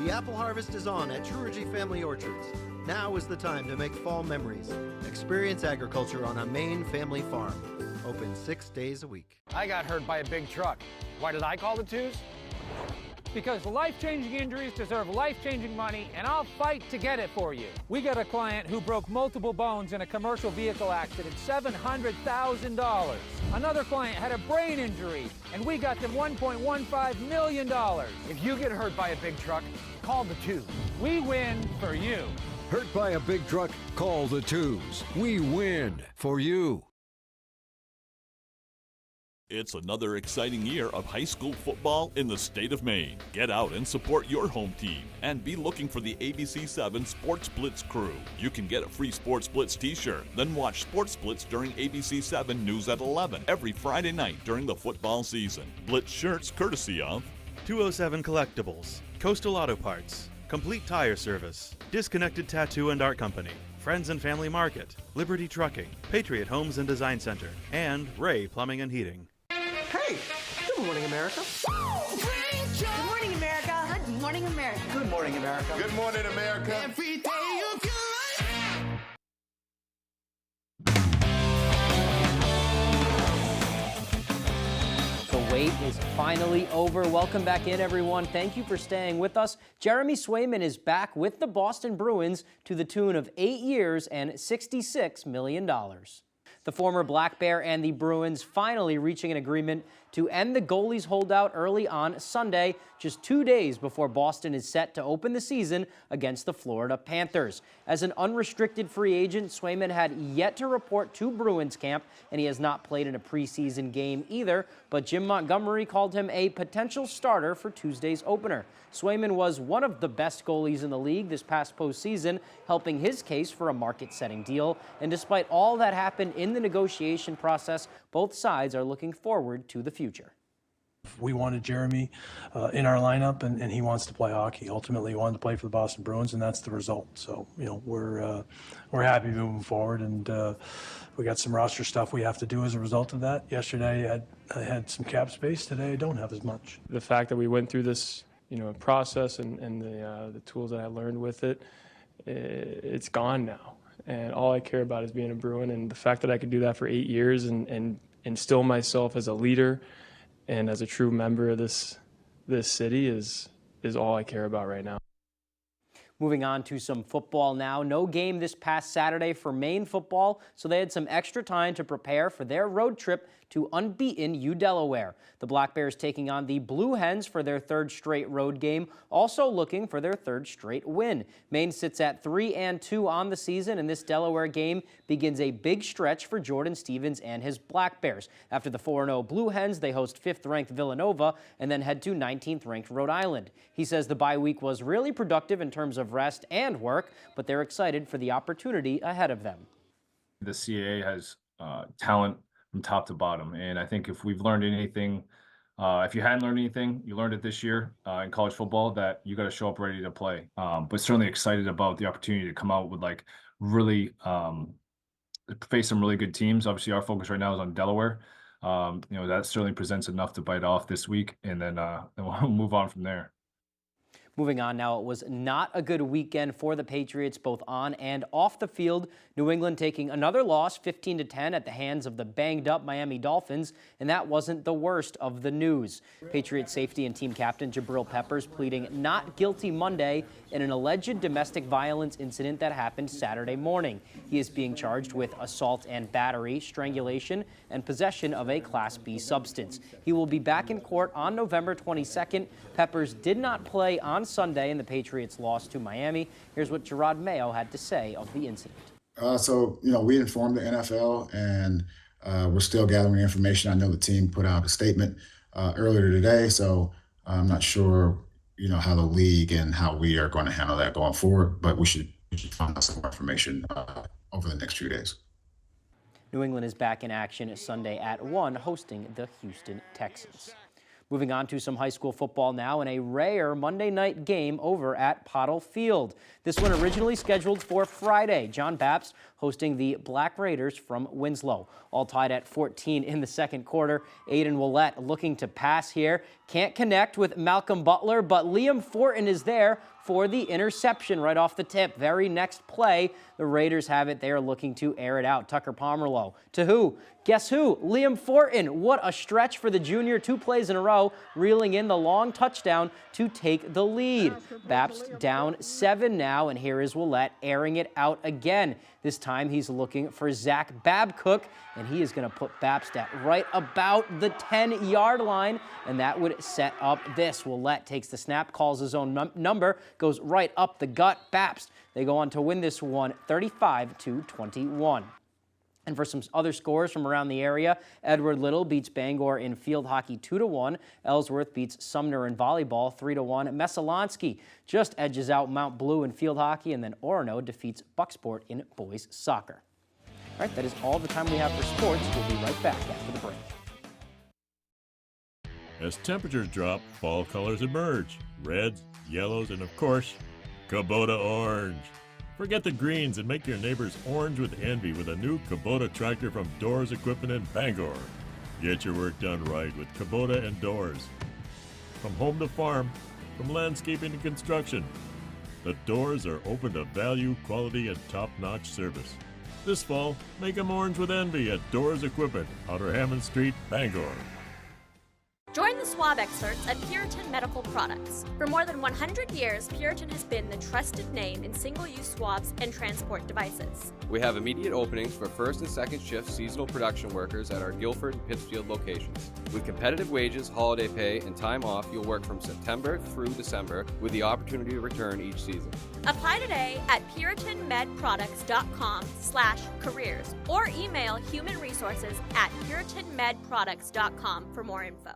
The apple harvest is on at Truergy Family Orchards. Now is the time to make fall memories. Experience agriculture on a Maine family farm. Open 6 days a week. I got hurt by a big truck. Why did I call the twos? Because life-changing injuries deserve life-changing money, and I'll fight to get it for you. We got a client who broke multiple bones in a commercial vehicle accident, $700,000. Another client had a brain injury, and we got them $1.15 million. If you get hurt by a big truck, call the twos. We win for you. Hurt by a big truck? Call the twos. We win for you. It's another exciting year of high school football in the state of Maine. Get out and support your home team and be looking for the ABC 7 Sports Blitz crew. You can get a free Sports Blitz t-shirt, then watch Sports Blitz during ABC 7 News at 11 every Friday night during the football season. Blitz shirts courtesy of 207 Collectibles, Coastal Auto Parts, Complete Tire Service, Disconnected Tattoo and Art Company, Friends and Family Market, Liberty Trucking, Patriot Homes and Design Center, and Ray Plumbing and Heating. Hey, good morning, America. Good morning, America. Good morning, America. Good morning, America. Good morning, America. Every day of your life. The wait is finally over. Welcome back in, everyone. Thank you for staying with us. Jeremy Swayman is back with the Boston Bruins to the tune of 8 years and $66 million. The former Black Bear and the Bruins finally reaching an agreement to end the goalie's holdout early on Sunday, just 2 days before Boston is set to open the season against the Florida Panthers. As an unrestricted free agent, Swayman had yet to report to Bruins camp, and he has not played in a preseason game either, but Jim Montgomery called him a potential starter for Tuesday's opener. Swayman was one of the best goalies in the league this past postseason, helping his case for a market-setting deal. And despite all that happened in the negotiation process, both sides are looking forward to the future. We wanted Jeremy in our lineup, and he wants to play hockey. Ultimately, he wanted to play for the Boston Bruins, and that's the result. So, we're happy moving forward, and we got some roster stuff we have to do as a result of that. Yesterday, I had some cap space. Today, I don't have as much. The fact that we went through this, process and the tools that I learned with it, it's gone now. And all I care about is being a Bruin, and the fact that I could do that for 8 years and instill myself as a leader and as a true member of this city is all I care about right now. Moving on to some football now. No game this past Saturday for Maine football, so they had some extra time to prepare for their road trip to unbeaten U Delaware. The Black Bears taking on the Blue Hens for their third straight road game, also looking for their third straight win. Maine sits at 3-2 on the season, and this Delaware game begins a big stretch for Jordan Stevens and his Black Bears. After the 4-0 Blue Hens, they host 5th-ranked Villanova and then head to 19th-ranked Rhode Island. He says the bye week was really productive in terms of rest and work, but they're excited for the opportunity ahead of them. The CAA has talent from top to bottom, and I think if we've learned anything, if you hadn't learned anything, you learned it this year in college football, that you got to show up ready to play. But certainly excited about the opportunity to come out with really face some really good teams. Obviously, our focus right now is on Delaware. That certainly presents enough to bite off this week, and then we'll move on from there. Moving on now, it was not a good weekend for the Patriots, both on and off the field. New England taking another loss, 15-10, at the hands of the banged-up Miami Dolphins, and that wasn't the worst of the news. Patriots safety and team captain Jabril Peppers pleading not guilty Monday in an alleged domestic violence incident that happened Saturday morning. He is being charged with assault and battery, strangulation, and possession of a Class B substance. He will be back in court on November 22nd. Peppers did not play on Sunday in the Patriots' loss to Miami. Here's what Gerard Mayo had to say of the incident. We informed the NFL, and we're still gathering information. I know the team put out a statement earlier today, so I'm not sure, how the league and how we are going to handle that going forward, but we should find out some more information over the next few days. New England is back in action Sunday at 1, hosting the Houston Texans. Moving on to some high school football now, in a rare Monday night game over at Pottle Field. This one originally scheduled for Friday. John Bapst hosting the Black Raiders from Winslow. All tied at 14 in the second quarter. Aiden Willett looking to pass here. Can't connect with Malcolm Butler, but Liam Fortin is there for the interception right off the tip. Very next play, the Raiders have it. They are looking to air it out. Tucker Pomerlow to who? Guess who? Liam Fortin. What a stretch for the junior. 2 plays in a row, reeling in the long touchdown to take the lead. Bapst down 7 now, and here is Willett airing it out again. This time he's looking for Zach Babcock, and he is going to put Bapst at right about the 10-yard line, and that would set up this. Willett takes the snap, calls his own number, goes right up the gut. Bapst, they go on to win this one 35-21. And for some other scores from around the area, Edward Little beats Bangor in field hockey 2-1. Ellsworth beats Sumner in volleyball 3-1. Messalonsky just edges out Mount Blue in field hockey, and then Orono defeats Bucksport in boys soccer. All right, that is all the time we have for sports. We'll be right back after the break. As temperatures drop, fall colors emerge. Reds, yellows, and of course, Kubota Orange. Forget the greens and make your neighbors orange with envy with a new Kubota tractor from Doors Equipment in Bangor. Get your work done right with Kubota and Doors. From home to farm, from landscaping to construction, the Doors are open to value, quality, and top-notch service. This fall, make them orange with envy at Doors Equipment, Outer Hammond Street, Bangor. Join the swab experts at Puritan Medical Products. For more than 100 years, Puritan has been the trusted name in single-use swabs and transport devices. We have immediate openings for first and second shift seasonal production workers at our Guilford and Pittsfield locations. With competitive wages, holiday pay, and time off, you'll work from September through December with the opportunity to return each season. Apply today at puritanmedproducts.com/careers or email humanresources@puritanmedproducts.com for more info.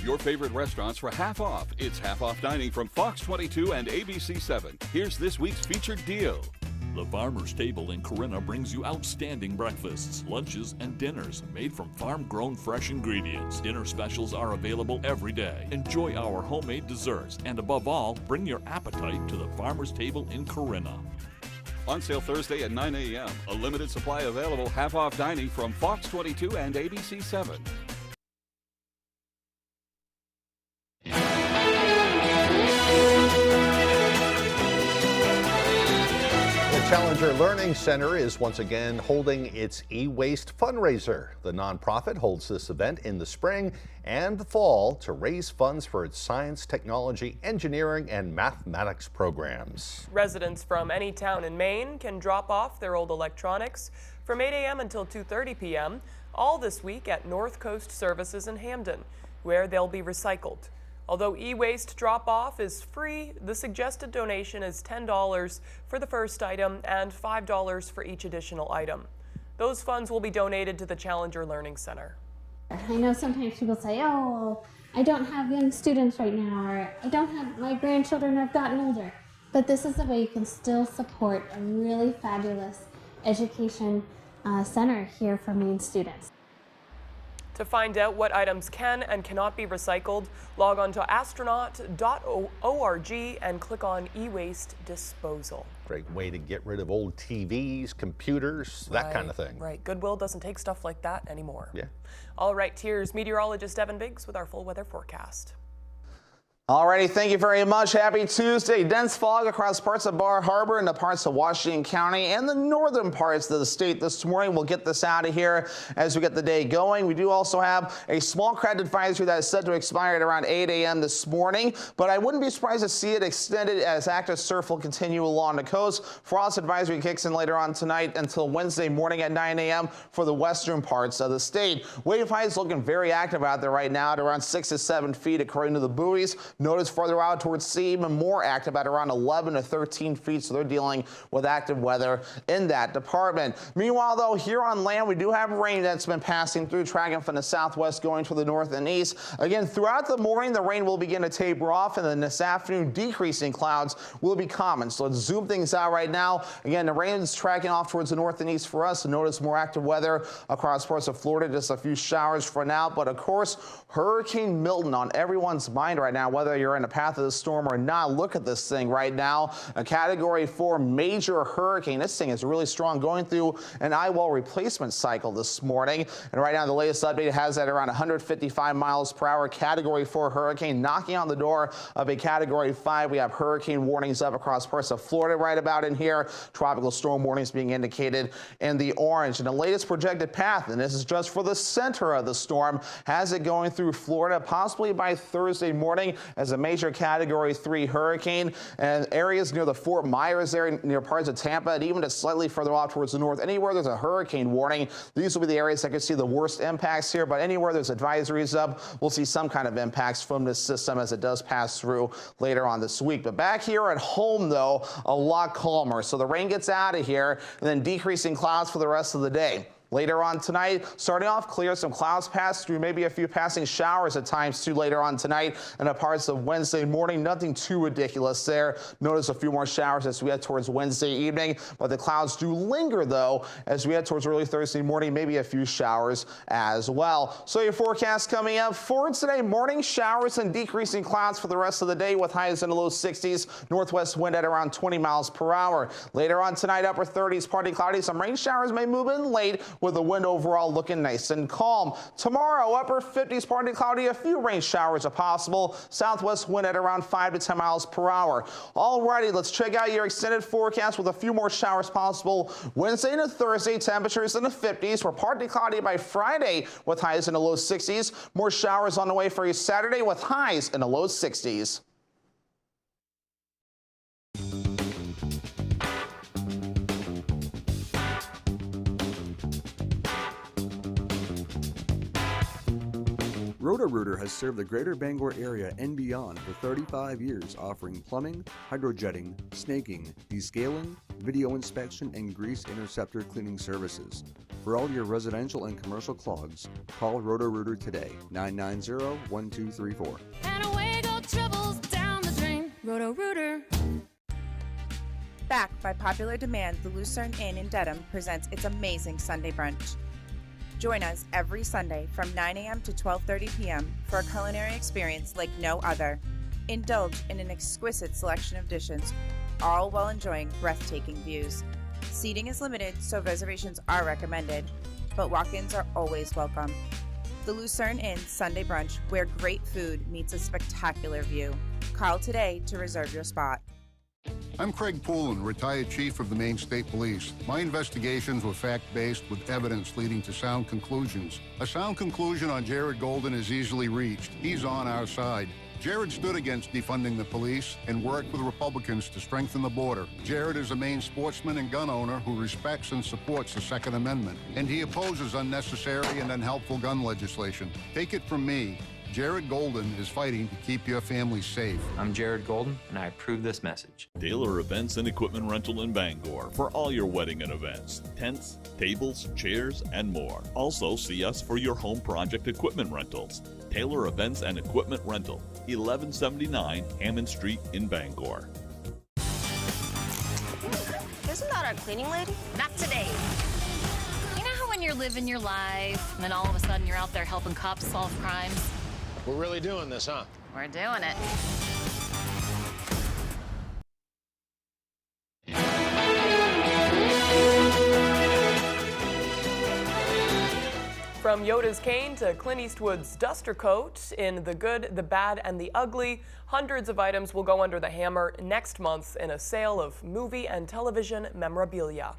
Your favorite restaurants for half off. It's half off dining from Fox 22 and ABC 7. Here's this week's featured deal. The Farmer's Table in Corinna brings you outstanding breakfasts, lunches, and dinners made from farm-grown fresh ingredients. Dinner specials are available every day. Enjoy our homemade desserts, and above all, bring your appetite to the Farmer's Table in Corinna. On sale Thursday at 9 a.m. A limited supply available, half-off dining from Fox 22 and ABC 7. The Challenger Learning Center is once again holding its e-waste fundraiser. The nonprofit holds this event in the spring and the fall to raise funds for its science, technology, engineering, and mathematics programs. Residents from any town in Maine can drop off their old electronics from 8 a.m. until 2:30 p.m. all this week at North Coast Services in Hamden, where they'll be recycled. Although e-waste drop-off is free, the suggested donation is $10 for the first item and $5 for each additional item. Those funds will be donated to the Challenger Learning Center. I know sometimes people say, oh, I don't have young students right now, or I don't have, my grandchildren have gotten older. But this is a way you can still support a really fabulous education center here for Maine students. To find out what items can and cannot be recycled, log on to astronaut.org and click on e-waste disposal. Great way to get rid of old TVs, computers, that kind of thing. Right. Goodwill doesn't take stuff like that anymore. Yeah. All right, here's meteorologist Evan Biggs with our full weather forecast. Alrighty, thank you very much. Happy Tuesday. Dense fog across parts of Bar Harbor and the parts of Washington County and the northern parts of the state this morning. We'll get this out of here as we get the day going. We do also have a small craft advisory that is set to expire at around 8 a.m. this morning, but I wouldn't be surprised to see it extended as active surf will continue along the coast. Frost advisory kicks in later on tonight until Wednesday morning at 9 a.m. for the western parts of the state. Wave heights looking very active out there right now at around 6 to 7 feet according to the buoys. Notice further out towards sea, even more active at around 11 to 13 feet, so they're dealing with active weather in that department. Meanwhile, though, here on land, we do have rain that's been passing through, tracking from the southwest going to the north and east. Again, throughout the morning, the rain will begin to taper off, and then this afternoon, decreasing clouds will be common. So let's zoom things out right now. Again, the rain is tracking off towards the north and east for us. So notice more active weather across parts of Florida, just a few showers for now. But of course, Hurricane Milton on everyone's mind right now, whether you're in the path of the storm or not. Look at this thing right now. A Category 4 major hurricane. This thing is really strong, going through an eyewall replacement cycle this morning. And right now, the latest update has at around 155 miles per hour. Category 4 hurricane knocking on the door of a Category 5. We have hurricane warnings up across parts of Florida right about in here. Tropical storm warnings being indicated in the orange. And the latest projected path, and this is just for the center of the storm, has it going through Florida possibly by Thursday morning as a major Category 3 hurricane, and areas near the Fort Myers area, near parts of Tampa, and even just slightly further off towards the north. Anywhere there's a hurricane warning, these will be the areas that could see the worst impacts here, but anywhere there's advisories up, we'll see some kind of impacts from this system as it does pass through later on this week. But back here at home, though, a lot calmer. So the rain gets out of here, and then decreasing clouds for the rest of the day. Later on tonight, starting off clear, some clouds pass through, maybe a few passing showers at times too later on tonight and the parts of Wednesday morning. Nothing too ridiculous there. Notice a few more showers as we head towards Wednesday evening, but the clouds do linger though as we head towards early Thursday morning, maybe a few showers as well. So your forecast coming up for today: morning showers and decreasing clouds for the rest of the day with highs in the low 60s, northwest wind at around 20 miles per hour. Later on tonight, upper 30s, partly cloudy. Some rain showers may move in late, with the wind overall looking nice and calm. Tomorrow, upper 50s, partly cloudy, a few rain showers are possible. Southwest wind at around 5 to 10 miles per hour. Alrighty, let's check out your extended forecast with a few more showers possible. Wednesday to Thursday, temperatures in the 50s. We're partly cloudy by Friday with highs in the low 60s. More showers on the way for you Saturday with highs in the low 60s. Roto-Rooter has served the greater Bangor area and beyond for 35 years, offering plumbing, hydrojetting, snaking, descaling, video inspection, and grease interceptor cleaning services. For all your residential and commercial clogs, call Roto-Rooter today, 990-1234. And away go troubles down the drain. Roto-Rooter. Back by popular demand, the Lucerne Inn in Dedham presents its amazing Sunday brunch. Join us every Sunday from 9 a.m. to 12:30 p.m. for a culinary experience like no other. Indulge in an exquisite selection of dishes, all while enjoying breathtaking views. Seating is limited, so reservations are recommended, but walk-ins are always welcome. The Lucerne Inn Sunday Brunch, where great food meets a spectacular view. Call today to reserve your spot. I'm Craig Poulin, retired chief of the Maine State Police. My investigations were fact-based with evidence leading to sound conclusions. A sound conclusion on Jared Golden is easily reached. He's on our side. Jared stood against defunding the police and worked with Republicans to strengthen the border. Jared is a Maine sportsman and gun owner who respects and supports the Second Amendment, and he opposes unnecessary and unhelpful gun legislation. Take it from me, Jared Golden is fighting to keep your family safe. I'm Jared Golden, and I approve this message. Taylor Events and Equipment Rental in Bangor for all your wedding and events, tents, tables, chairs, and more. Also, see us for your home project equipment rentals. Taylor Events and Equipment Rental, 1179 Hammond Street in Bangor. Isn't that our cleaning lady? Not today. You know how when you're living your life, and then all of a sudden you're out there helping cops solve crimes? We're really doing this, huh? We're doing it. From Yoda's cane to Clint Eastwood's duster coat, in The Good, the Bad, and the Ugly, hundreds of items will go under the hammer next month in a sale of movie and television memorabilia.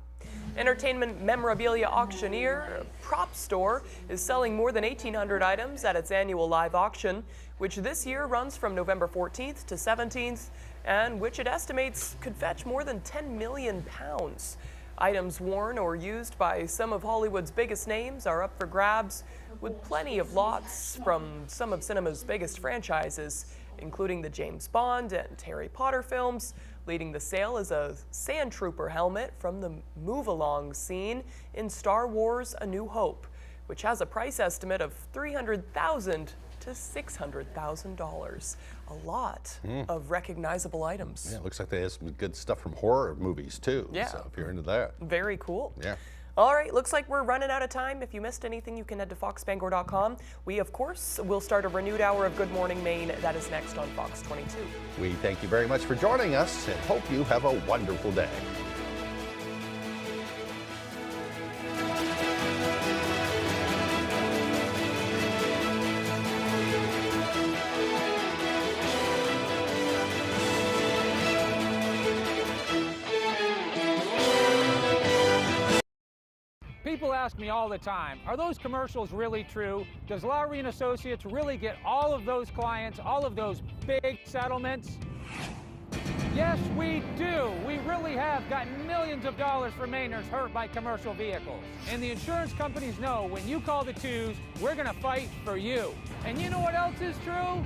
Entertainment memorabilia auctioneer Prop Store is selling more than 1,800 items at its annual live auction, which this year runs from November 14th to 17th, and which it estimates could fetch more than 10 million pounds. Items worn or used by some of Hollywood's biggest names are up for grabs, with plenty of lots from some of cinema's biggest franchises, including the James Bond and Harry Potter films. Leading the sale is a Sand Trooper helmet from the move-along scene in Star Wars: A New Hope, which has a price estimate of $300,000 to $600,000. A lot of recognizable items. Yeah, it looks like they have some good stuff from horror movies too. Yeah. So if you're into that. Very cool. Yeah. All right, looks like we're running out of time. If you missed anything, you can head to foxbangor.com. We, of course, will start a renewed hour of Good Morning Maine. That is next on Fox 22. We thank you very much for joining us and hope you have a wonderful day. People ask me all the time, are those commercials really true? Does Lowry & Associates really get all of those clients, all of those big settlements? Yes, we do. We really have gotten millions of dollars for Mainers hurt by commercial vehicles. And the insurance companies know when you call the twos, we're going to fight for you. And you know what else is true?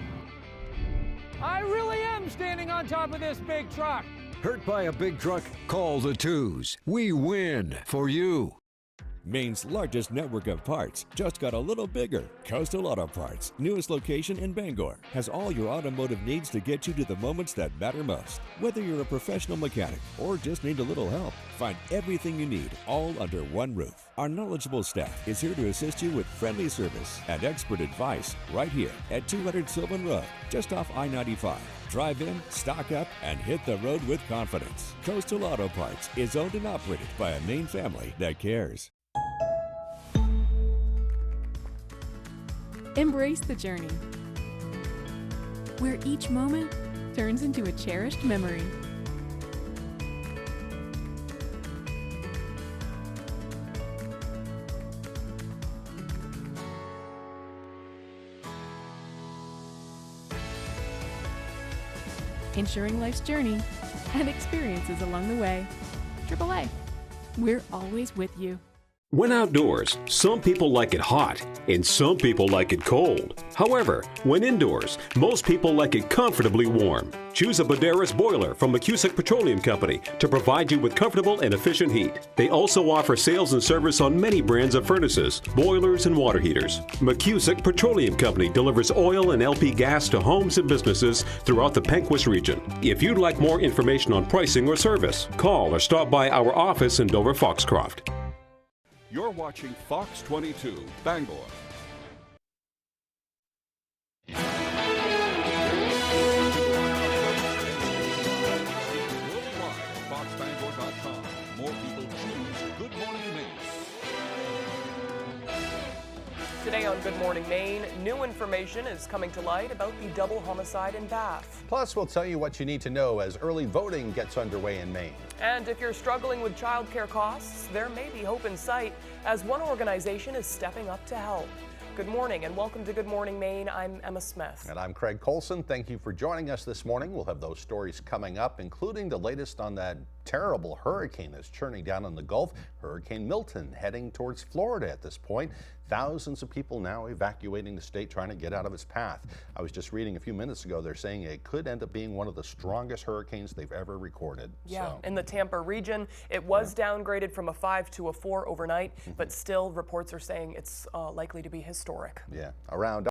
I really am standing on top of this big truck. Hurt by a big truck? Call the twos. We win for you. Maine's largest network of parts just got a little bigger. Coastal Auto Parts, newest location in Bangor, has all your automotive needs to get you to the moments that matter most. Whether you're a professional mechanic or just need a little help, find everything you need all under one roof. Our knowledgeable staff is here to assist you with friendly service and expert advice right here at 200 Sylvan Road, just off I-95. Drive in, stock up, and hit the road with confidence. Coastal Auto Parts is owned and operated by a Maine family that cares. Embrace the journey, where each moment turns into a cherished memory. Ensuring life's journey and experiences along the way. AAA, we're always with you. When outdoors, some people like it hot and some people like it cold. However, when indoors, most people like it comfortably warm. Choose a Boderas boiler from McCusick Petroleum Company to provide you with comfortable and efficient heat. They also offer sales and service on many brands of furnaces, boilers, and water heaters. McCusick Petroleum Company delivers oil and LP gas to homes and businesses throughout the Pequot region. If you'd like more information on pricing or service, call or stop by our office in Dover Foxcroft. You're watching Fox 22, Bangor. Worldwide at foxbangor.com. More people choose Good Morning Maine. Today on Good Morning Maine, new information is coming to light about the double homicide in Bath. Plus, we'll tell you what you need to know as early voting gets underway in Maine. And if you're struggling with childcare costs, there may be hope in sight as one organization is stepping up to help. Good morning and welcome to Good Morning Maine. I'm Emma Smith. And I'm Craig Colson. Thank you for joining us this morning. We'll have those stories coming up, including the latest on that terrible hurricane that's churning down in the Gulf. Hurricane Milton heading towards Florida at this point. Thousands of people now evacuating the state, trying to get out of its path. I was just reading a few minutes ago, they're saying it could end up being one of the strongest hurricanes they've ever recorded. Yeah, in the Tampa region, it was downgraded from a 5 to a 4 overnight, but still reports are saying it's likely to be historic. Yeah, around